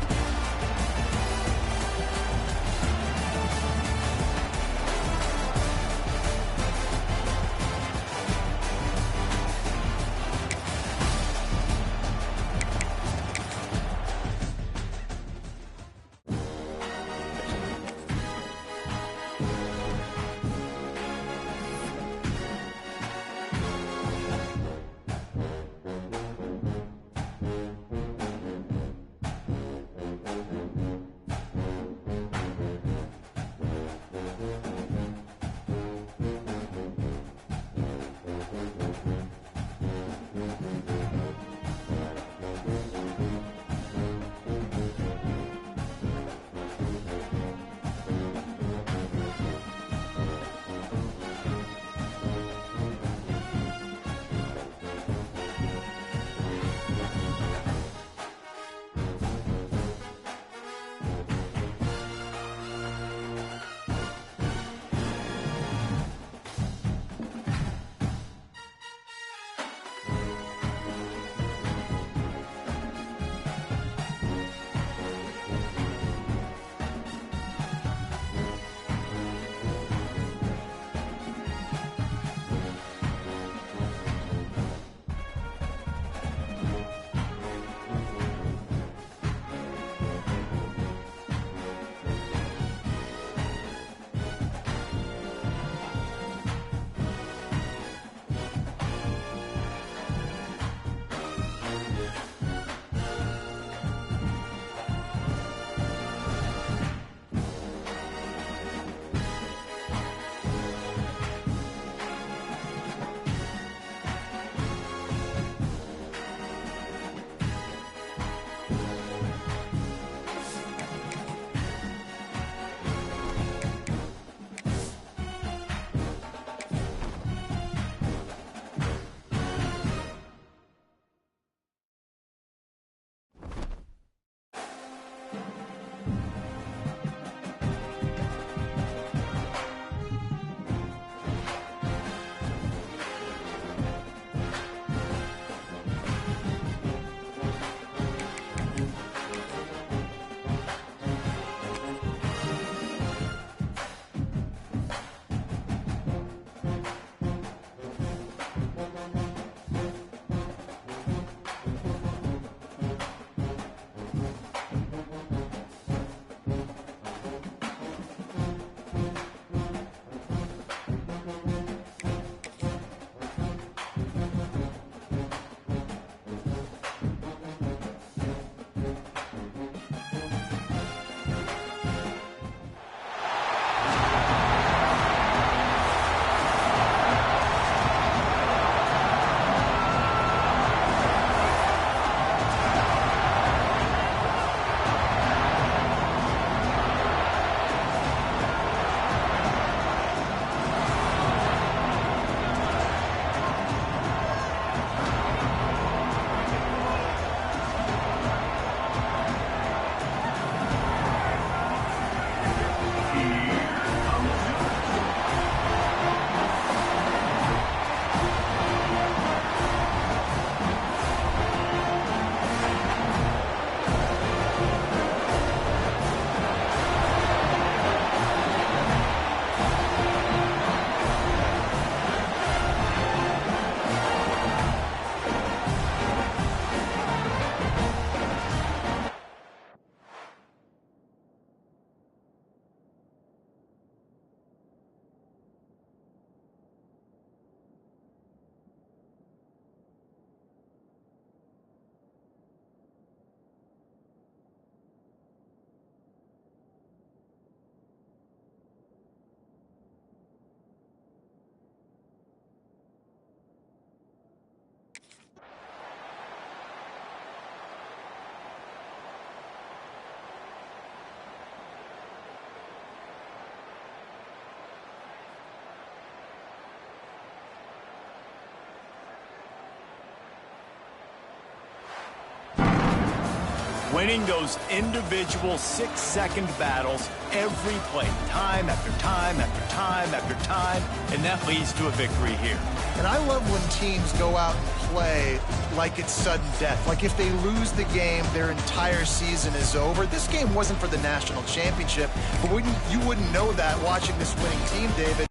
winning those individual 6-second battles every play, time after time after time after time, and that leads to a victory here. And I love when teams go out and play like it's sudden death. Like if they lose the game, their entire season is over. This game wasn't for the national championship, but you wouldn't know that watching this winning team, David.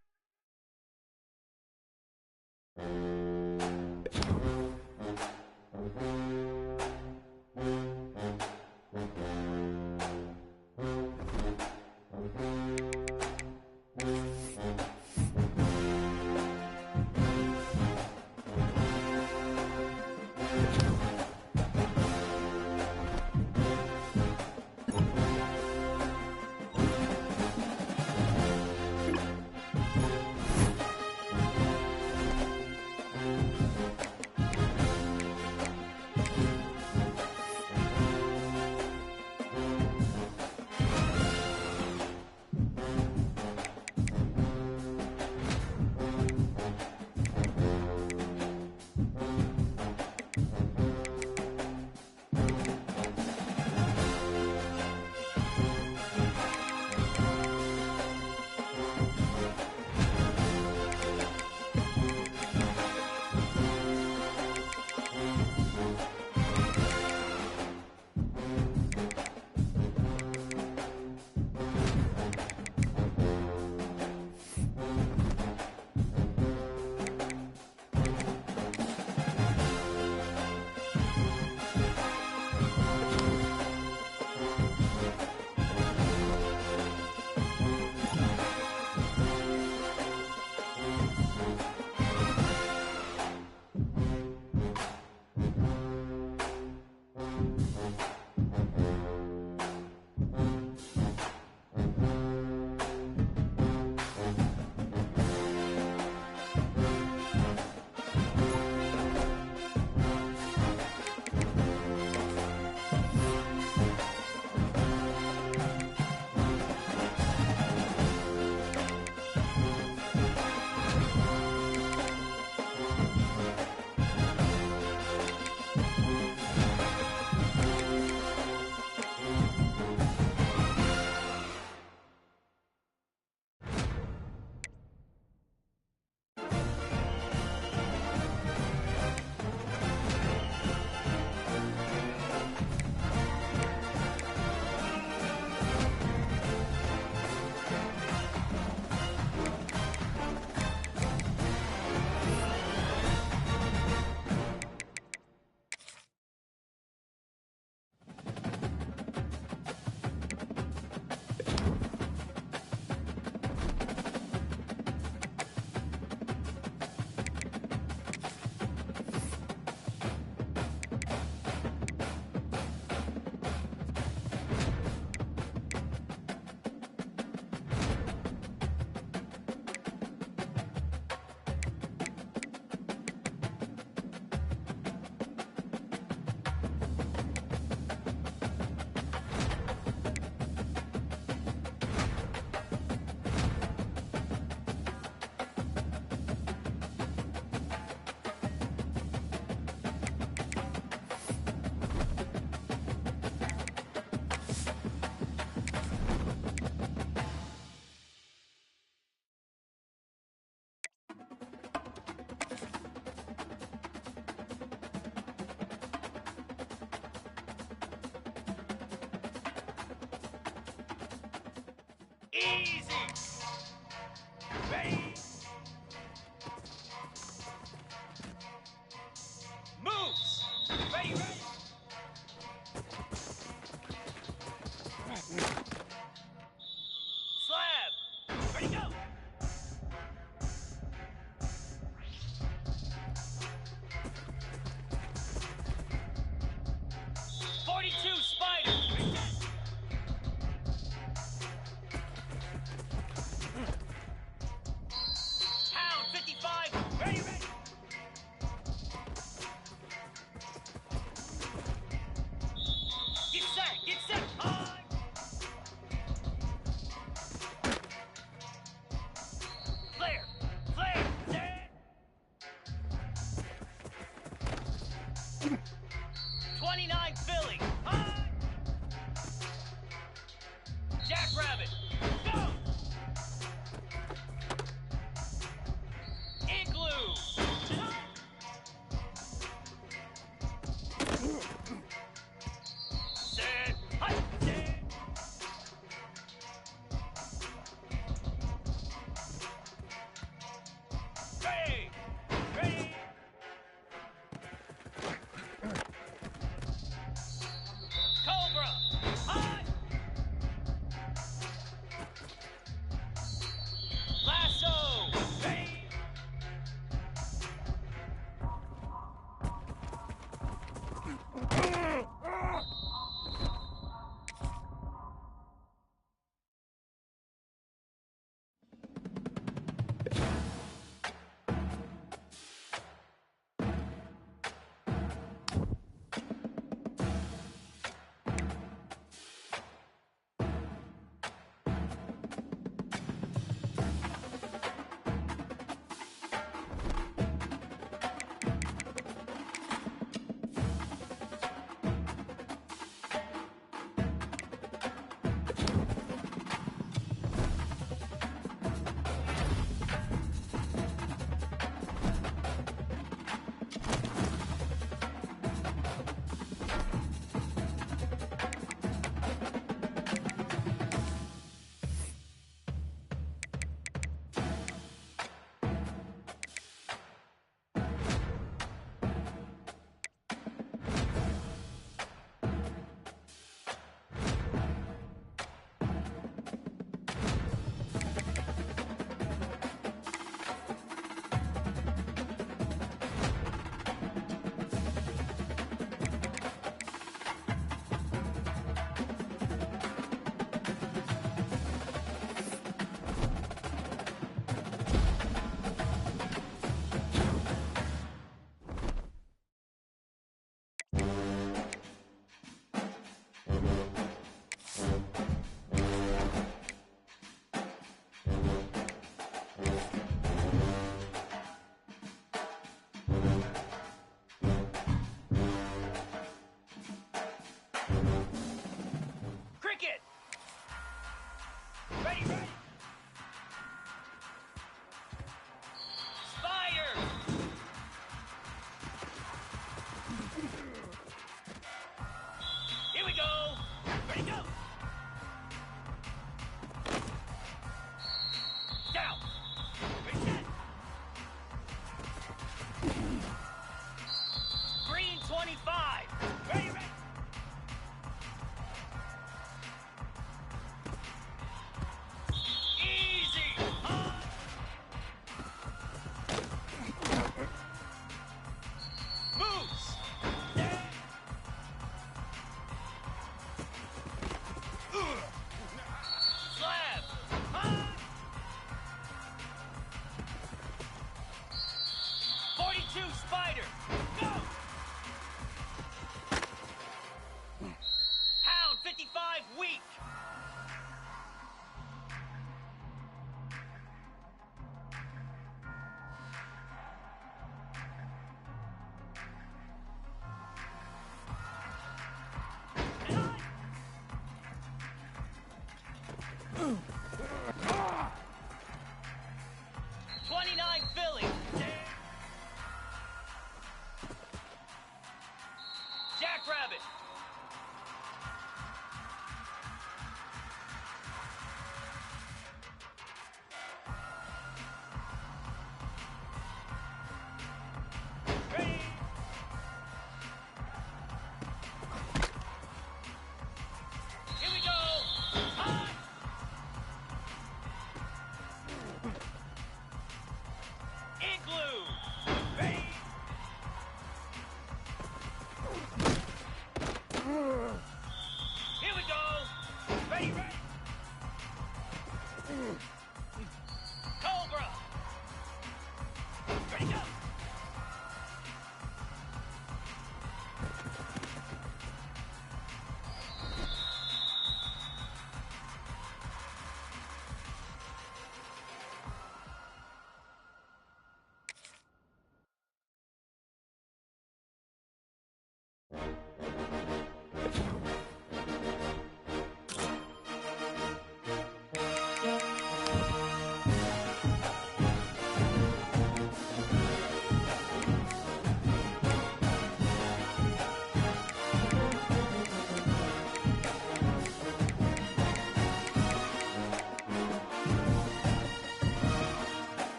Easy. Ready. Moves. Ready, ready. Slab. Ready, go. '42 Spider.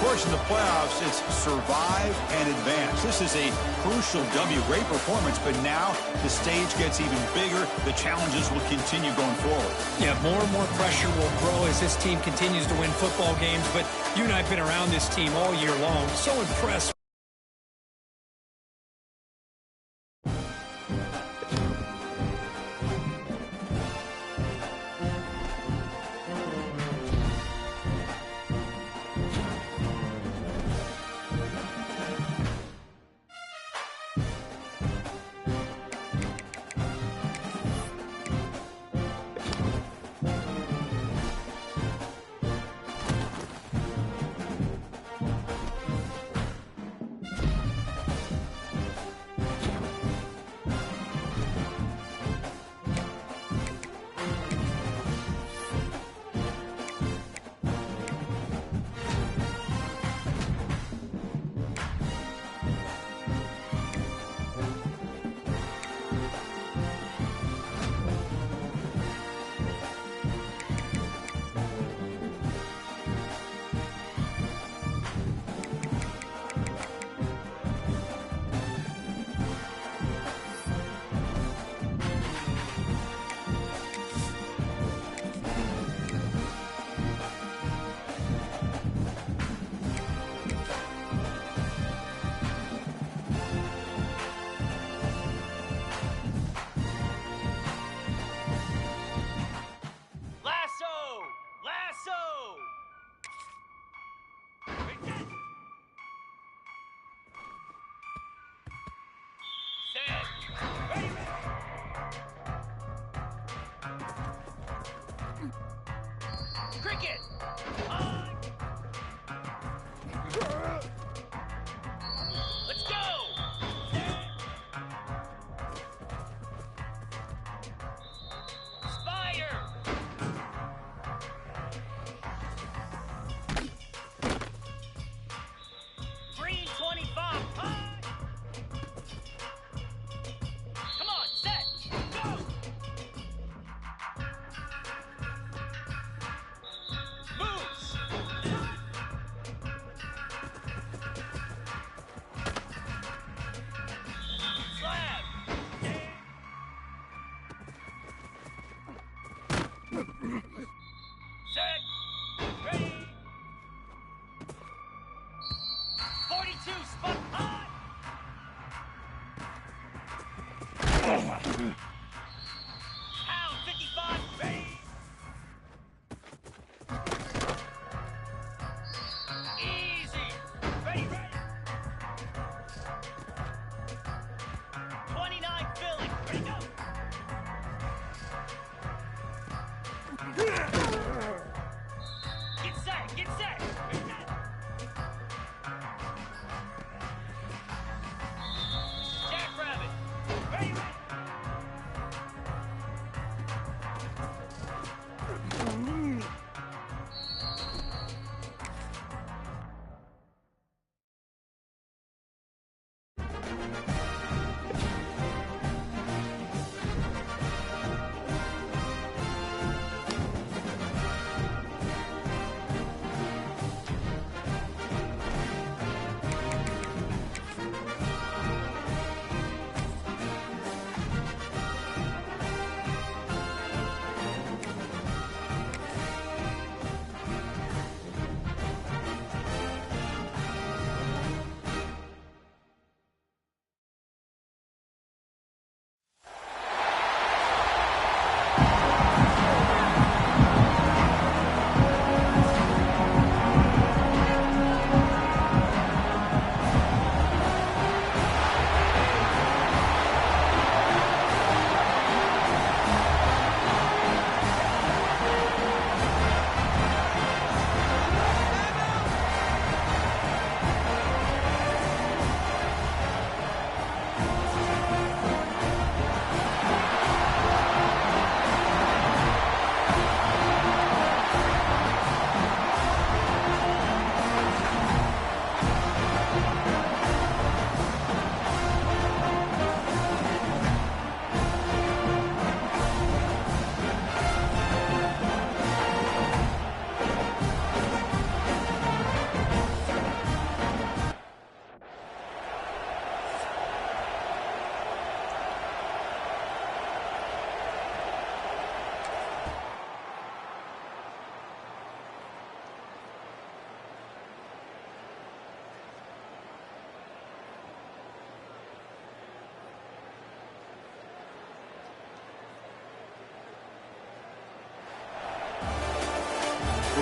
course, in the playoffs, it's survive and advance. This is a crucial W. Great performance, but now the stage gets even bigger. The challenges will continue going forward. Yeah, more and more pressure will grow as this team continues to win football games, but you and I have been around this team all year long. So impressed.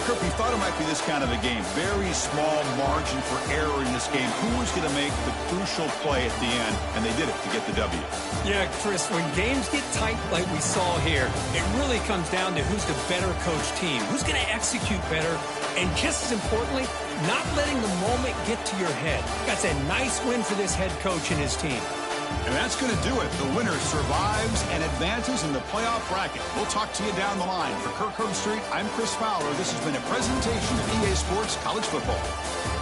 Kirk, we thought it might be this kind of a game. Very small margin for error in this game. Who was going to make the crucial play at the end? And they did it to get the W. Yeah, Chris, when games get tight like we saw here, it really comes down to who's the better coached team, who's going to execute better, and just as importantly, not letting the moment get to your head. That's a nice win for this head coach and his team. And that's going to do it. The winner survives and advances in the playoff bracket. We'll talk to you down the line. For Kirk Herbstreit, I'm Chris Fowler. This has been a presentation of EA Sports College Football.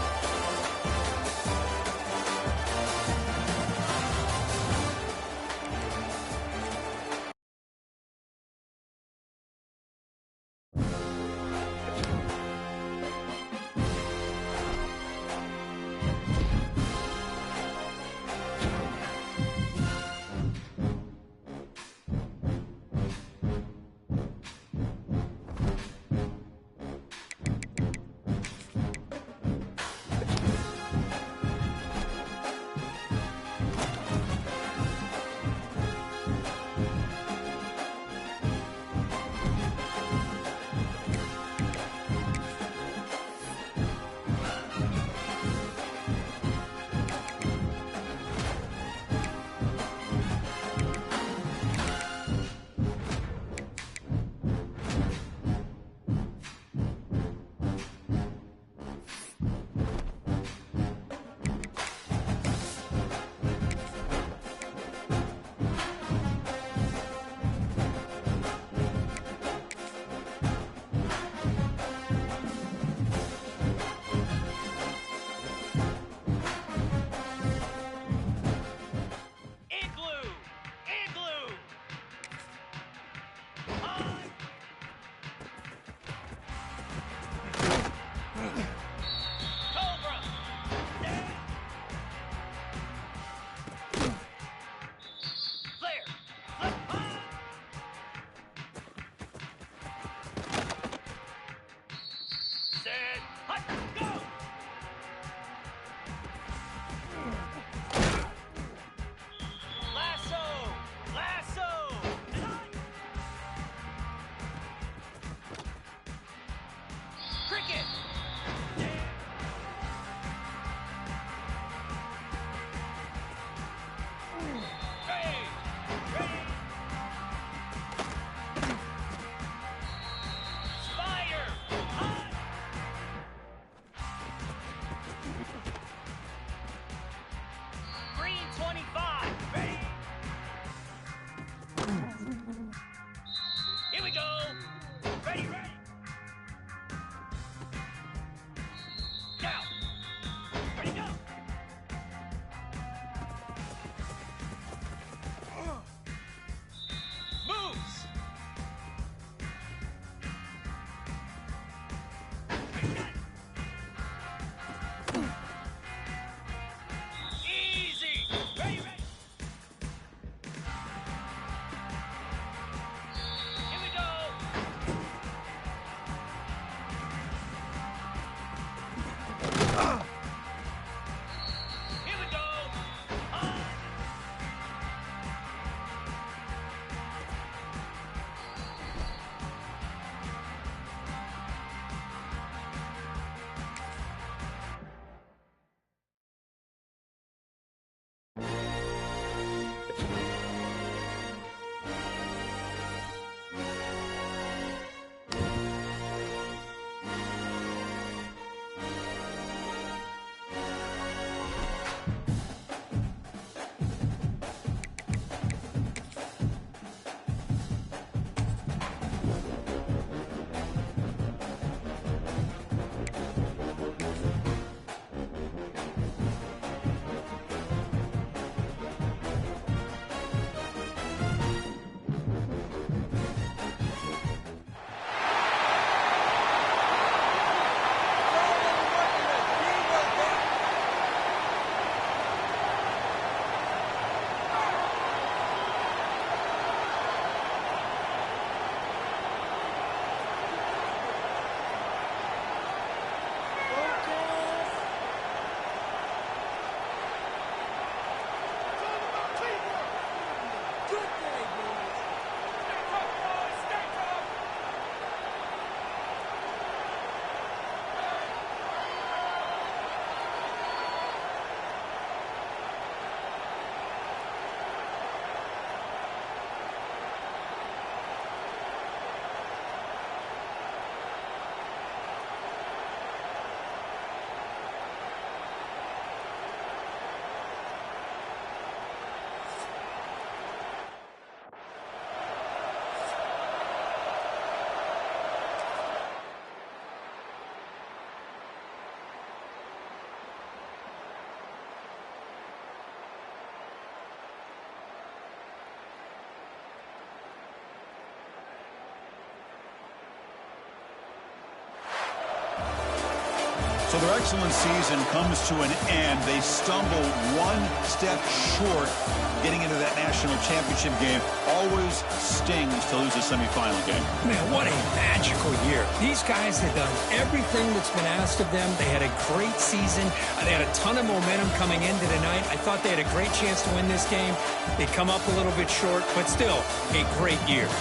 So their excellent season comes to an end. They stumble one step short getting into that national championship game. Always stings to lose a semifinal game. Man, what a magical year. These guys have done everything that's been asked of them. They had a great season. They had a ton of momentum coming into tonight. I thought they had a great chance to win this game. They come up a little bit short, but still a great year.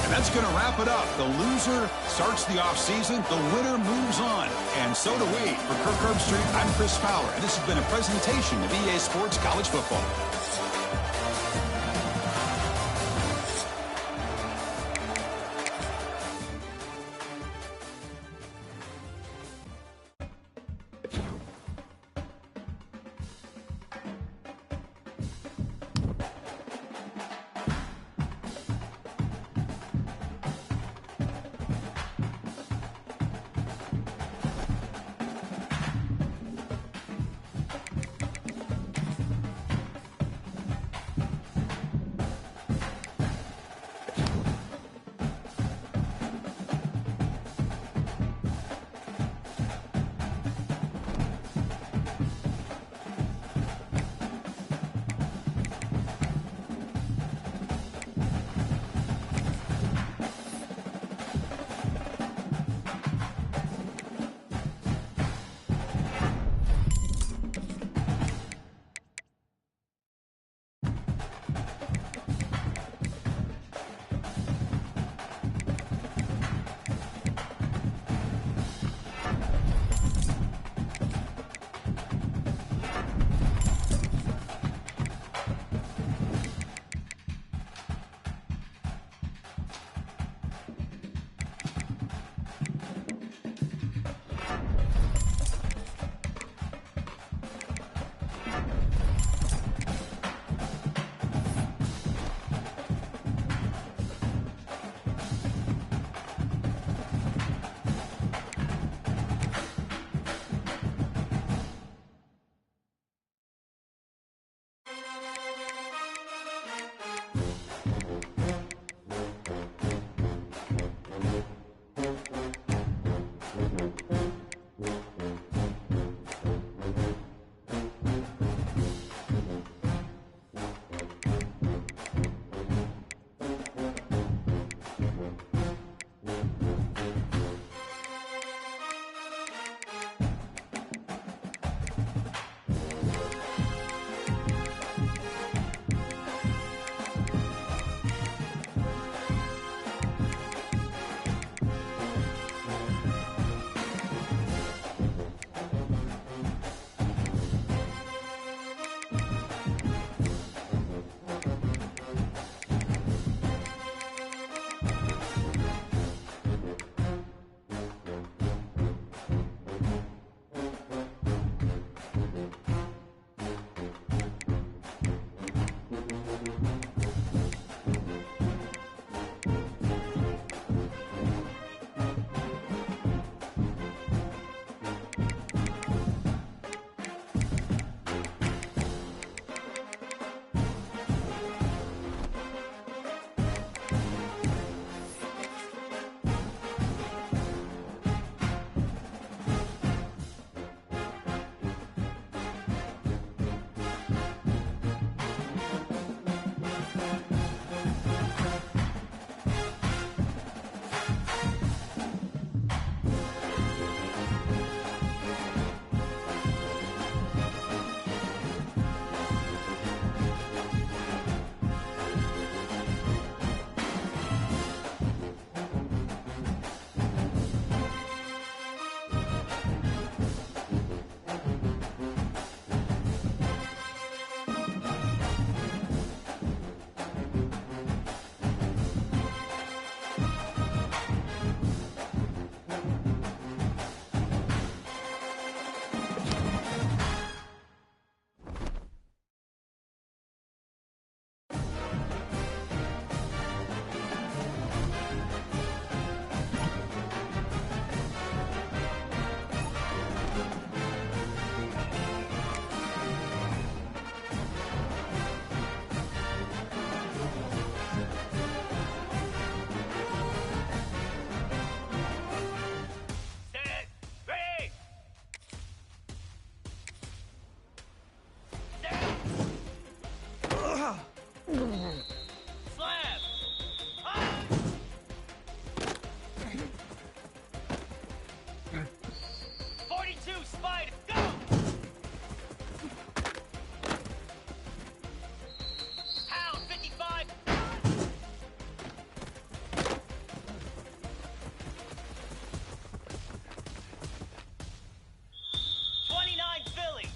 And that's going to wrap it up. The loser starts the offseason. The winner moves on. And so do we. For Kirk Herbstreit, I'm Chris Fowler. And this has been a presentation of EA Sports College Football. Slam! Ah! 42, Spider, go! Pound, 55. 29, Philly.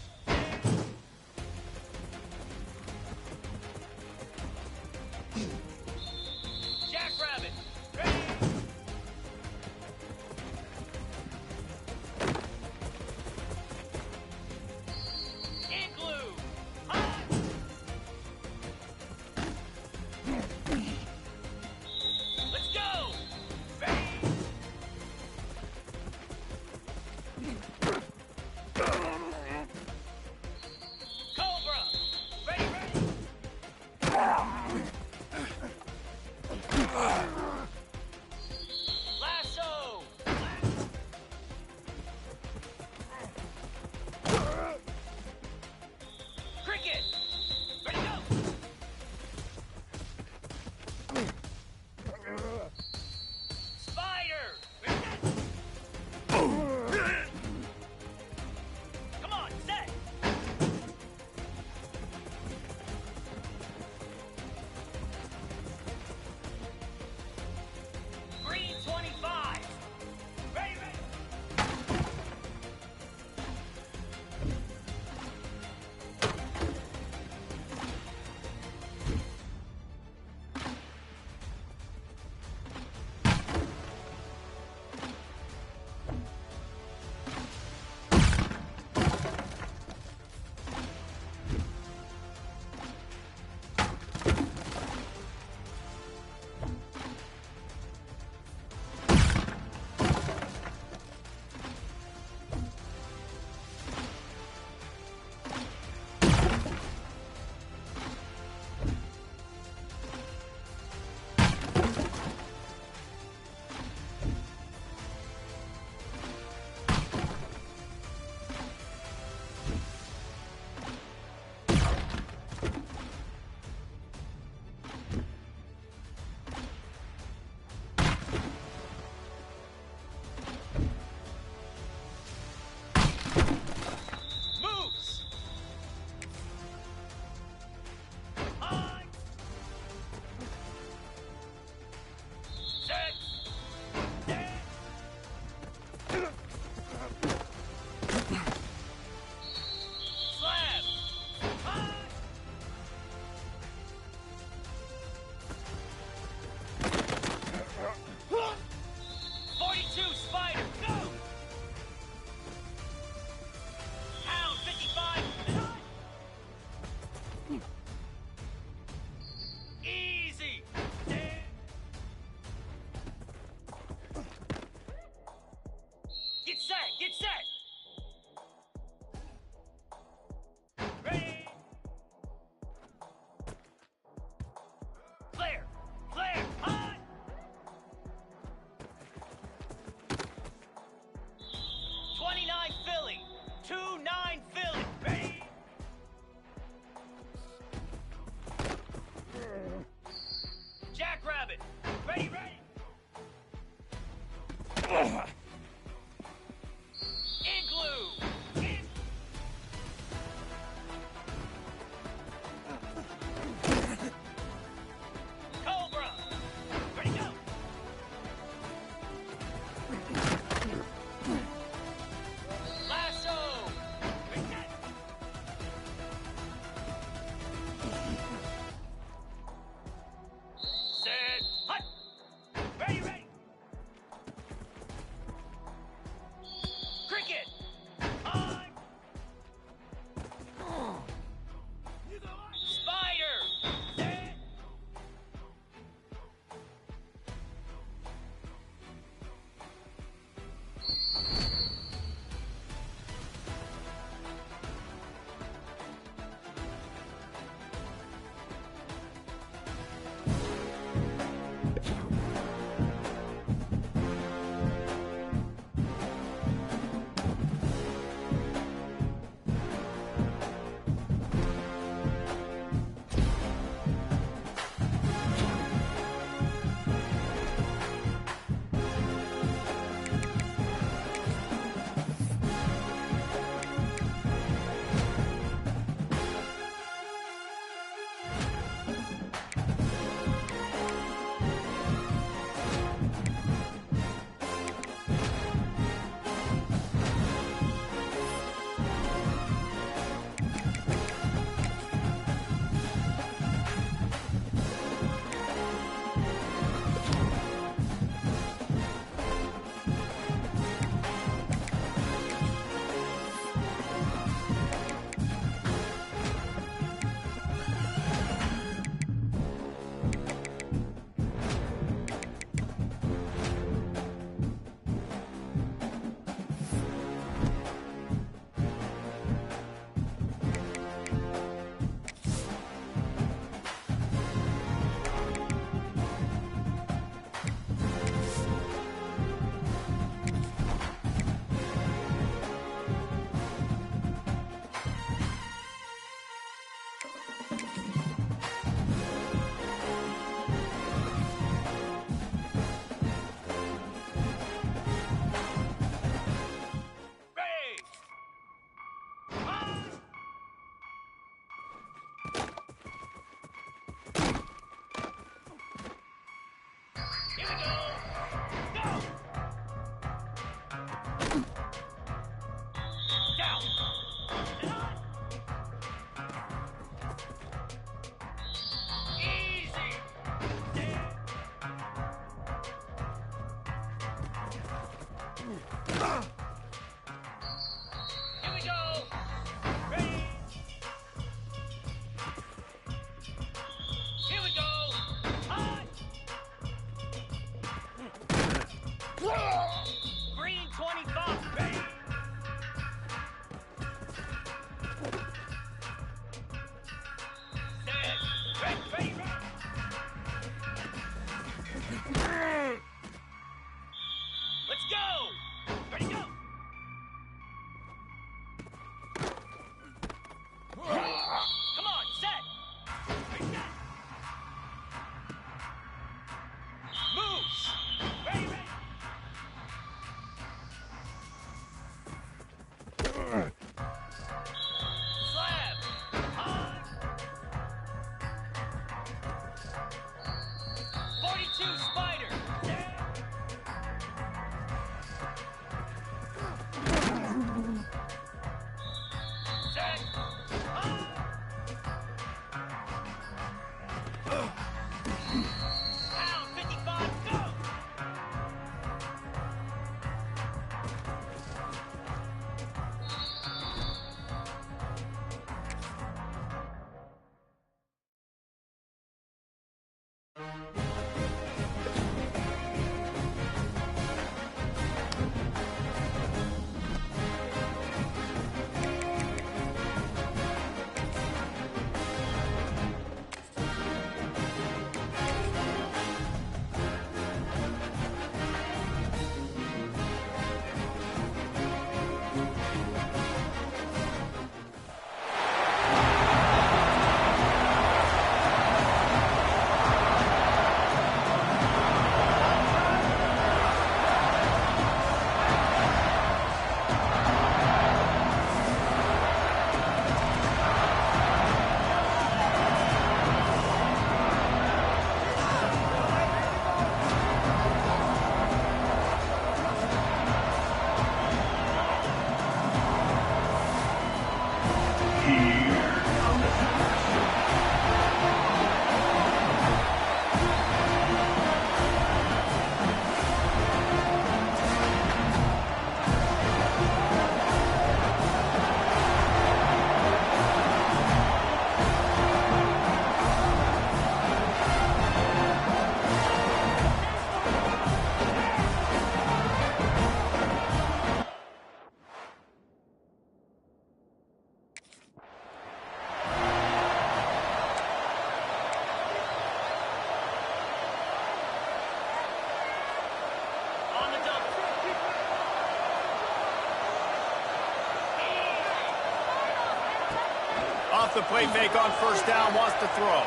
the play fake on first down, wants to throw.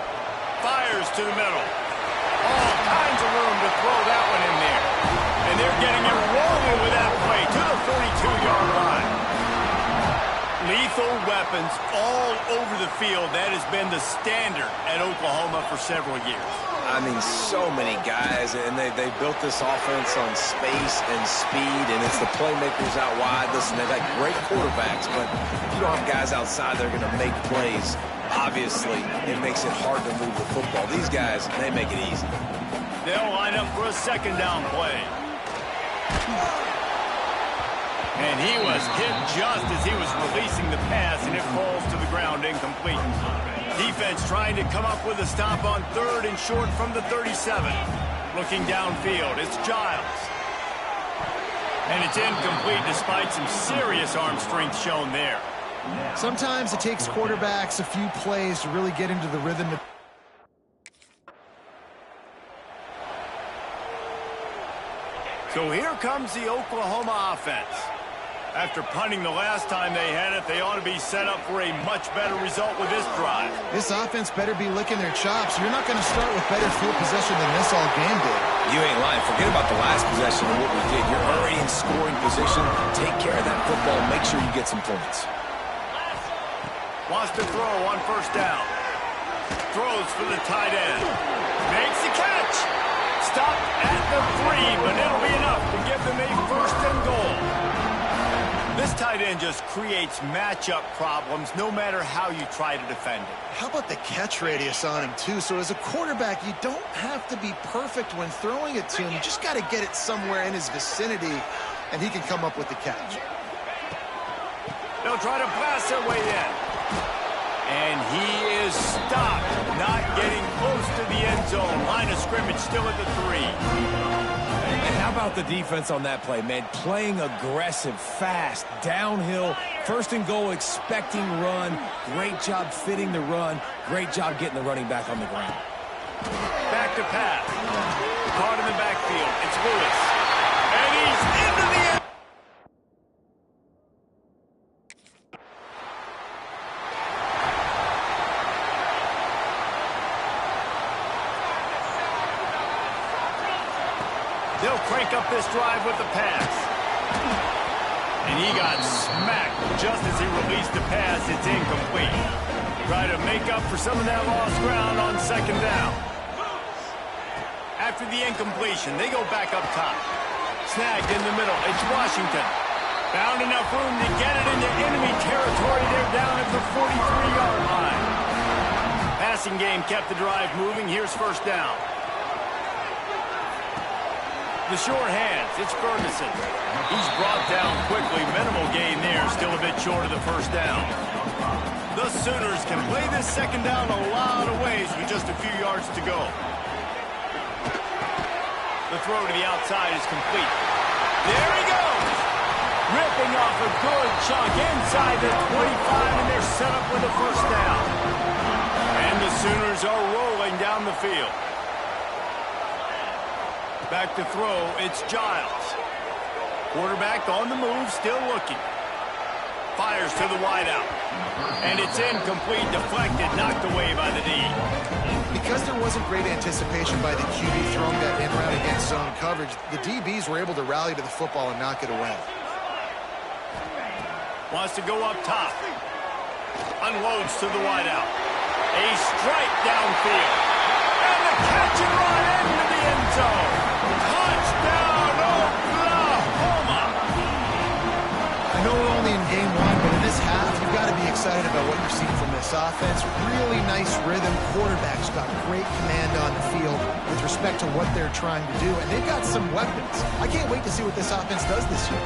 Fires to the middle. All kinds of room to throw that one in there. And they're getting it rolling with that play to the 42-yard line. Lethal weapons all over the field. That has been the standard at Oklahoma for several years. I mean, so many guys, and they built this offense on space and speed, and it's the playmakers out wide. Listen, they've got great quarterbacks, but if you don't have guys outside that are going to make plays, obviously it makes it hard to move the football. These guys, they make it easy. They'll line up for a second down play. And he was hit just as he was releasing the pass, and it falls to the ground incomplete. Defense trying to come up with a stop on third and short from the 37. Looking downfield, it's Giles. And it's incomplete despite some serious arm strength shown there. Sometimes it takes quarterbacks a few plays to really get into the rhythm. So here comes the Oklahoma offense. After punting the last time they had it, they ought to be set up for a much better result with this drive. This offense better be licking their chops. You're not going to start with better field possession than this all game did. You ain't lying. Forget about the last possession and what we did. You're already in scoring position. Take care of that football. Make sure you get some points. Wants to throw on first down. Throws for the tight end. Makes the catch. Stopped at the 3, but it'll be enough to give them a first and goal. This tight end just creates matchup problems no matter how you try to defend it. How about the catch radius on him, too? So as a quarterback, you don't have to be perfect when throwing it to him. You just got to get it somewhere in his vicinity, and he can come up with the catch. They'll try to blast their way in. And he is stopped, not getting close to the end zone. Line of scrimmage still at the 3. And how about the defense on that play, man? Playing aggressive, fast, downhill, first and goal, expecting run. Great job fitting the run. Great job getting the running back on the ground. Back to pass. Caught in the backfield. It's Lewis. And he's into the end. They'll crank up this drive with the pass. And he got smacked just as he released the pass. It's incomplete. Try to make up for some of that lost ground on second down. After the incompletion, they go back up top. Snagged in the middle. It's Washington. Found enough room to get it into enemy territory. They're down at the 43-yard line. Passing game kept the drive moving. Here's first down. The short hands, it's Ferguson. He's brought down quickly. Minimal gain there, still a bit short of the first down. The Sooners can play this second down a lot of ways with just a few yards to go. The throw to the outside is complete. There he goes! Ripping off a good chunk inside the 25, and they're set up with the first down. And the Sooners are rolling down the field. Back to throw, it's Giles. Quarterback on the move, still looking. Fires to the wideout. And it's incomplete, deflected, knocked away by the D. Because there wasn't great anticipation by the QB throwing that in route against zone coverage, the DBs were able to rally to the football and knock it away. Wants to go up top. Unloads to the wideout. A strike downfield. And the catch and run into the end zone. Touchdown, Oklahoma! I know we're only in game one, but in this half, you've got to be excited about what you're seeing from this offense. Really nice rhythm. Quarterback's got great command on the field with respect to what they're trying to do, and they've got some weapons. I can't wait to see what this offense does this year.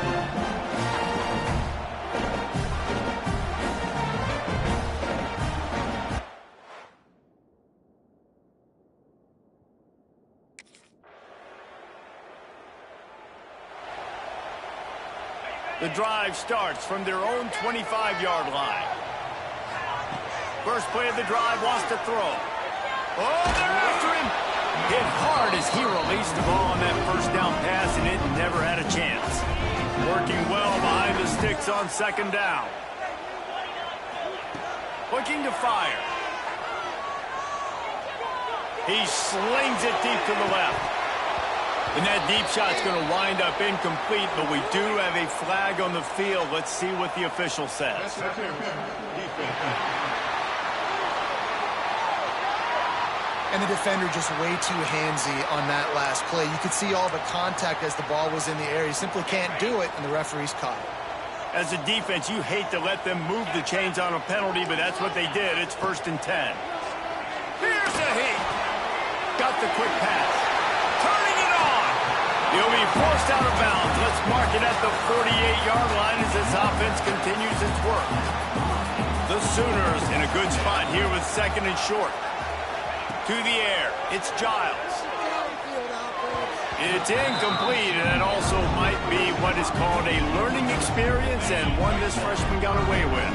The drive starts from their own 25-yard line. First play of the drive, wants to throw. Oh, they're after him. Hit hard as he released the ball on that first down pass, and it never had a chance. Working well behind the sticks on second down. Looking to fire. He slings it deep to the left. And that deep shot's going to wind up incomplete, but we do have a flag on the field. Let's see what the official says. And the defender just way too handsy on that last play. You could see all the contact as the ball was in the air. He simply can't do it, and the referee's caught it. As a defense, you hate to let them move the chains on a penalty, but that's what they did. It's 1st and 10. Here's the heat. Got the quick pass. Turning it on. He'll be forced out of bounds. Let's mark it at the 48-yard line as this offense continues its work. The Sooners in a good spot here with 2nd and short. To the air. It's Giles. It's incomplete, and it also might be what is called a learning experience and one this freshman got away with.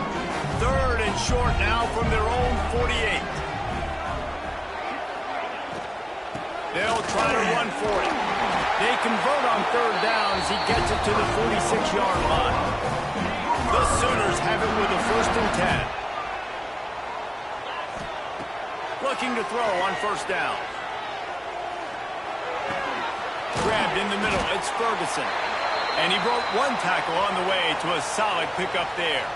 3rd and short now from their own 48. They'll try to run for it. They convert on 3rd down as he gets it to the 46-yard line. The Sooners have it with a 1st and 10. Looking to throw on 1st down. Grabbed in the middle, it's Ferguson. And he broke one tackle on the way to a solid pickup there.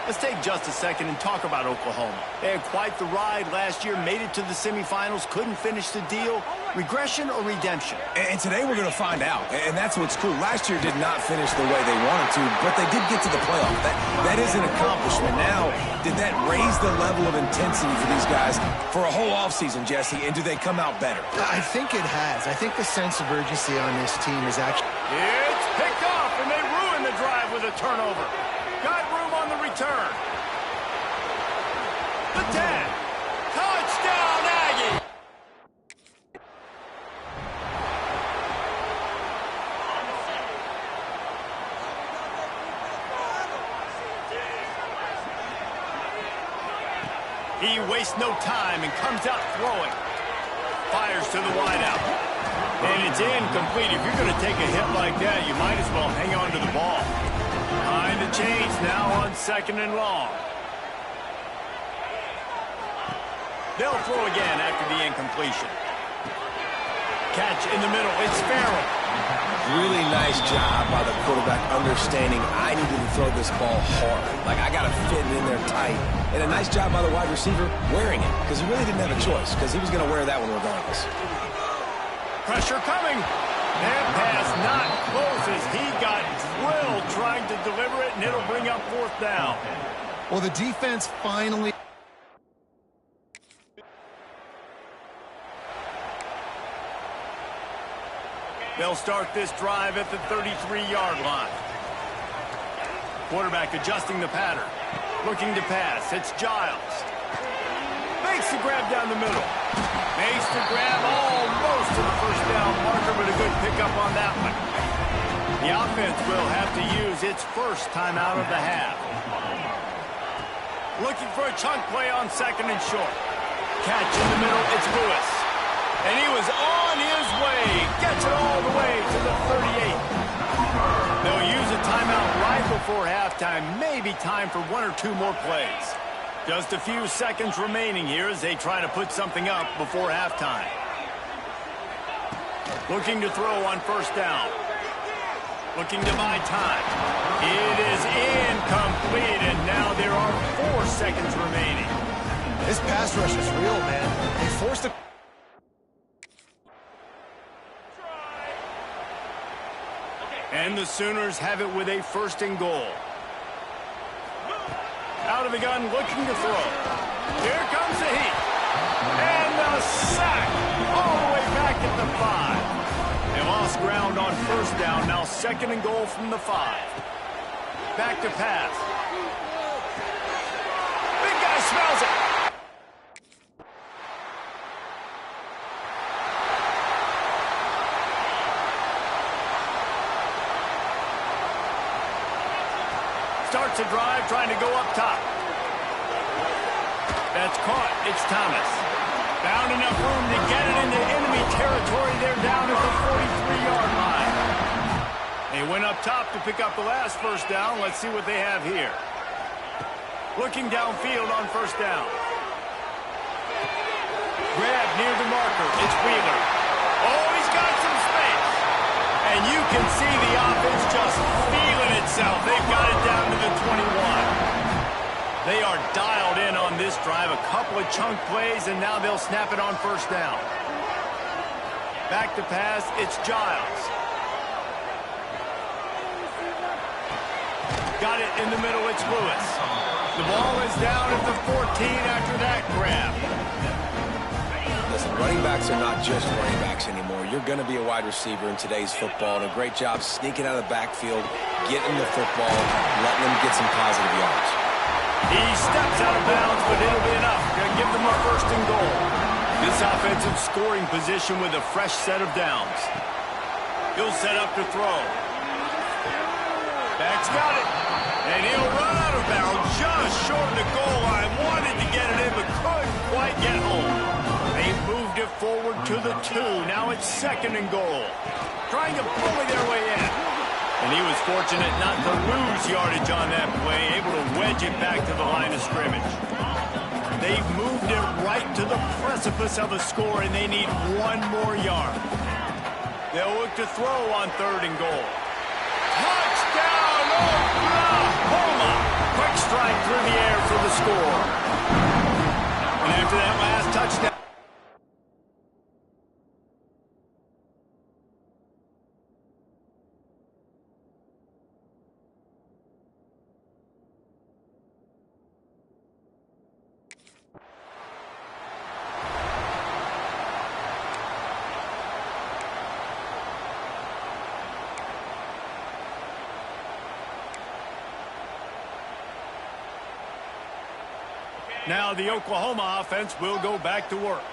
Let's take just a second and talk about Oklahoma. They had quite the ride last year, made it to the semifinals, couldn't finish the deal. Regression or redemption? And today we're going to find out. And that's what's cool. Last year did not finish the way they wanted to, but they did get to the playoff. That is an accomplishment. Now, did that raise the level of intensity for these guys for a whole offseason, Jesse? And do they come out better? I think it has. I think the sense of urgency on this team is actually... It's picked off, and they ruin the drive with a turnover. Got room on the return. The 10. Touchdown, Aggie. He wastes no time and comes out throwing. Fires to the wideout. And it's incomplete. If you're going to take a hit like that, you might as well hang on to the ball. Behind the chains now on 2nd and long. They'll throw again after the incompletion. Catch in the middle. It's Farrell. Really nice job by the quarterback understanding I needed to throw this ball hard. Like, I got to fit it in there tight. And a nice job by the wide receiver wearing it, because he really didn't have a choice, because he was going to wear that one regardless. Pressure coming. That pass not close as he got drilled trying to deliver it, and it'll bring up 4th down. Well, the defense finally... They'll start this drive at the 33-yard line. Quarterback adjusting the pattern. Looking to pass. It's Giles. Makes the grab down the middle. Makes the grab almost to the 1st down marker, but a good pickup on that one. The offense will have to use its first timeout of the half. Looking for a chunk play on 2nd and short. Catch in the middle. It's Lewis. And he was on his way. Gets it all the way to the 38. They'll use a timeout right before halftime. Maybe time for 1 or 2 more plays. Just a few seconds remaining here as they try to put something up before halftime. Looking to throw on 1st down. Looking to buy time. It is incomplete, and now there are 4 seconds remaining. This pass rush is real, man. They forced a... And the Sooners have it with a 1st and goal. Out of the gun, looking to throw. Here comes the heat. And the sack all the way back at the 5. They lost ground on 1st down. Now 2nd and goal from the 5. Back to pass. Big guy smells it. Starts a drive, trying to go up top. That's caught. It's Thomas. Found enough room to get it into enemy territory. They're down at the 43-yard line. They went up top to pick up the last 1st down. Let's see what they have here. Looking downfield on first down. Grab near the marker. It's Wheeler. Oh, he's got some space. And you can see the offense just feeling itself. They've got it down to the 21. They are dialed in on this drive. A couple of chunk plays, and now they'll snap it on first down. Back to pass, it's Giles. Got it in the middle, it's Lewis. The ball is down at the 14 after that grab. Listen, running backs are not just running backs anymore. You're going to be a wide receiver in today's football, and a great job sneaking out of the backfield, getting the football, letting them get some positive yards. He steps out of bounds, but it'll be enough to give them a first and goal. This offensive scoring position with a fresh set of downs. He'll set up to throw. Back's got it. And he'll run out of bounds just short of the goal line. Wanted to get it in, but couldn't quite get home. They moved it forward to the 2. Now it's second and goal. Trying to bully their way in. And he was fortunate not to lose yardage on that play, able to wedge it back to the line of scrimmage. They've moved it right to the precipice of a score, and they need one more yard. They'll look to throw on third and goal. Touchdown, Oklahoma! Quick strike through the air for the score. And after that last touchdown, now the Oklahoma offense will go back to work.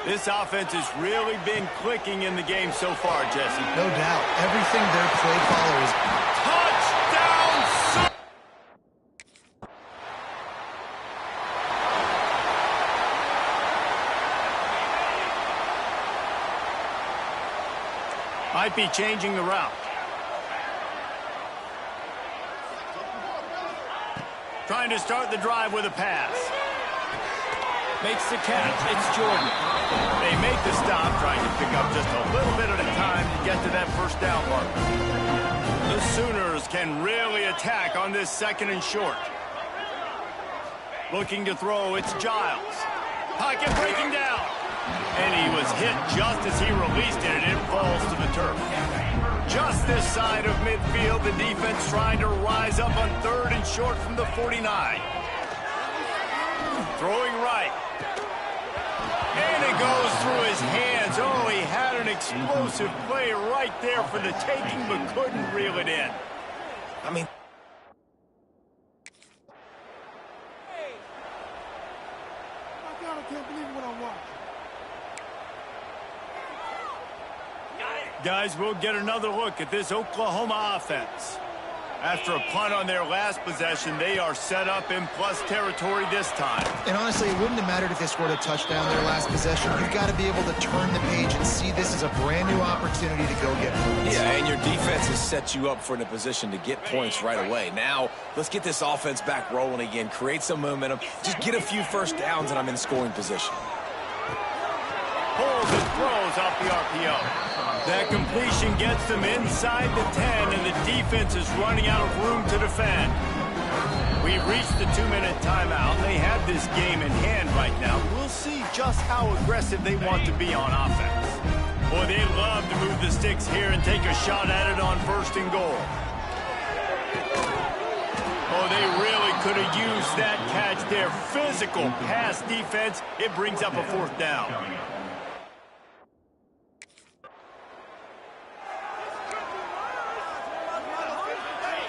This offense has really been clicking in the game so far, Jesse. No doubt. Everything their play callers. Touchdown! Might be changing the route. Trying to start the drive with a pass. Makes the catch. It's Jordan. They make the stop, trying to pick up just a little bit at a time to get to that first down mark. The Sooners can really attack on this second and short. Looking to throw, it's Giles. Pocket breaking down. And he was hit just as he released it, and it falls to the turf. Just this side of midfield, the defense trying to rise up on third and short from the 49. Throwing right. And it goes through his hands. Oh, he had an explosive play right there for the taking, but couldn't reel it in. I mean, I can't believe what I'm watching. Guys, we'll get another look at this Oklahoma offense. After a punt on their last possession, they are set up in plus territory this time. And honestly, it wouldn't have mattered if they scored a touchdown their last possession. You've got to be able to turn the page and see this as a brand new opportunity to go get points. yeah, and your defense has set you up for in a position to get points right away. Now, let's get this offense back rolling again, create some momentum, just get a few first downs, and I'm in scoring position. Pulls and throws off the RPO. That completion gets them inside the 10, and the defense is running out of room to defend. We've reached the 2-minute timeout. They have this game in hand right now. We'll see just how aggressive they want to be on offense. Boy, they'd love to move the sticks here and take a shot at it on first and goal. Oh, they really could have used that catch there. Physical pass defense. It brings up a fourth down.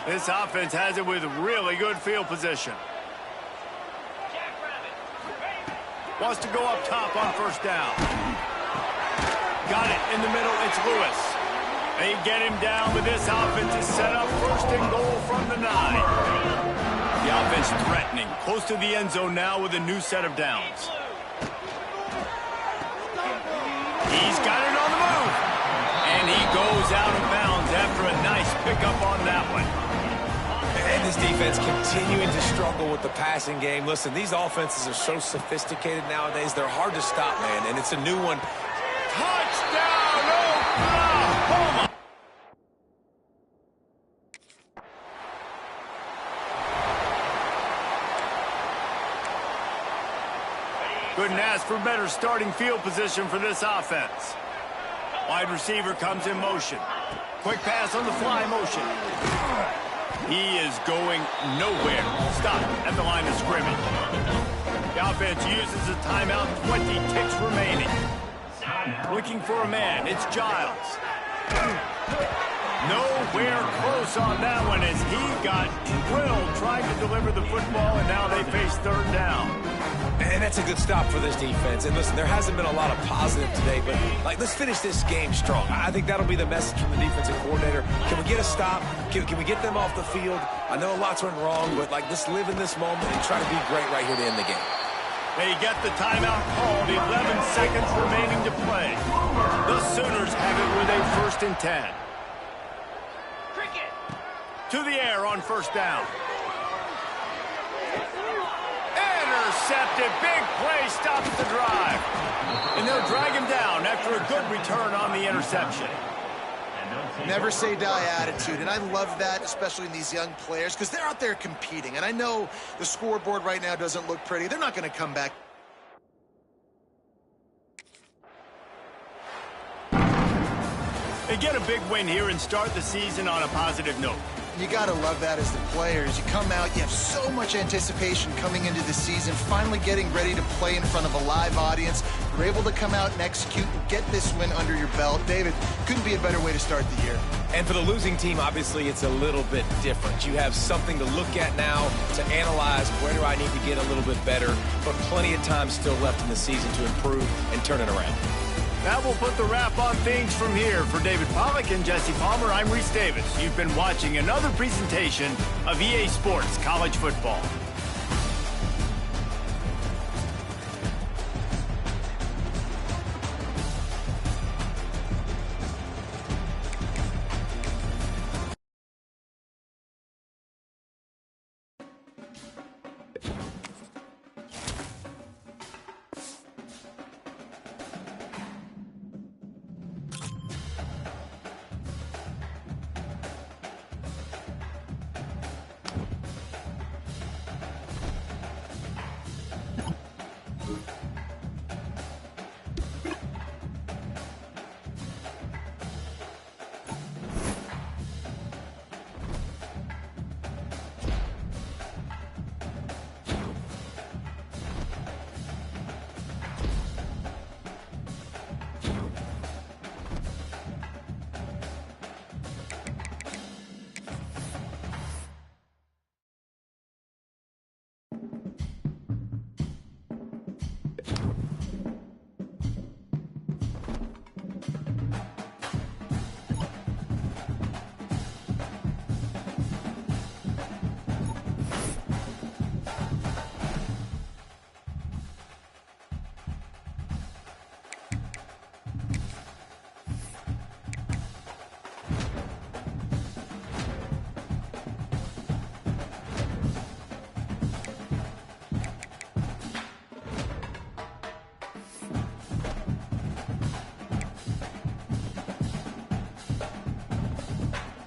This offense has it with really good field position. Wants to go up top on first down. Got it in the middle. It's Lewis. They get him down, but this offense is set up first and goal from the 9. The offense threatening. Close to the end zone now with a new set of downs. He's got it on the move. And he goes out of bounds after a nice pickup on that one. And this defense continuing to struggle with the passing game. Listen, these offenses are so sophisticated nowadays. They're hard to stop, man, and it's a new one. Touchdown, Oklahoma! Couldn't ask for better starting field position for this offense. Wide receiver comes in motion. Quick pass on the fly motion. He is going nowhere. Stop at the line of scrimmage. The offense uses a timeout, 20 ticks remaining. Looking for a man, it's Giles. Nowhere close on that one as he got drilled trying to deliver the football, and now they face third down. And that's a good stop for this defense. And listen, there hasn't been a lot of positive today, but let's finish this game strong. I think that'll be the message from the defensive coordinator. Can we get a stop? Can we get them off the field? I know lots went wrong, but let's live in this moment and try to be great right here to end the game. They get the timeout called, 11 seconds remaining to play. The Sooners have it with a 1st and 10. To the air on 1st down. Intercepted. Big play stops the drive. And they'll drag him down after a good return on the interception. Never say die attitude, and I love that, especially in these young players, because they're out there competing. And I know the scoreboard right now doesn't look pretty. They're not going to come back. They get a big win here and start the season on a positive note. You got to love that as the players. You come out, you have so much anticipation coming into the season, finally getting ready to play in front of a live audience. You're able to come out and execute and get this win under your belt. David, couldn't be a better way to start the year. And for the losing team, obviously, it's a little bit different. You have something to look at now to analyze where do I need to get a little bit better, but plenty of time still left in the season to improve and turn it around. That will put the wrap on things from here. For David Pollack and Jesse Palmer, I'm Reese Davis. You've been watching another presentation of EA Sports College Football.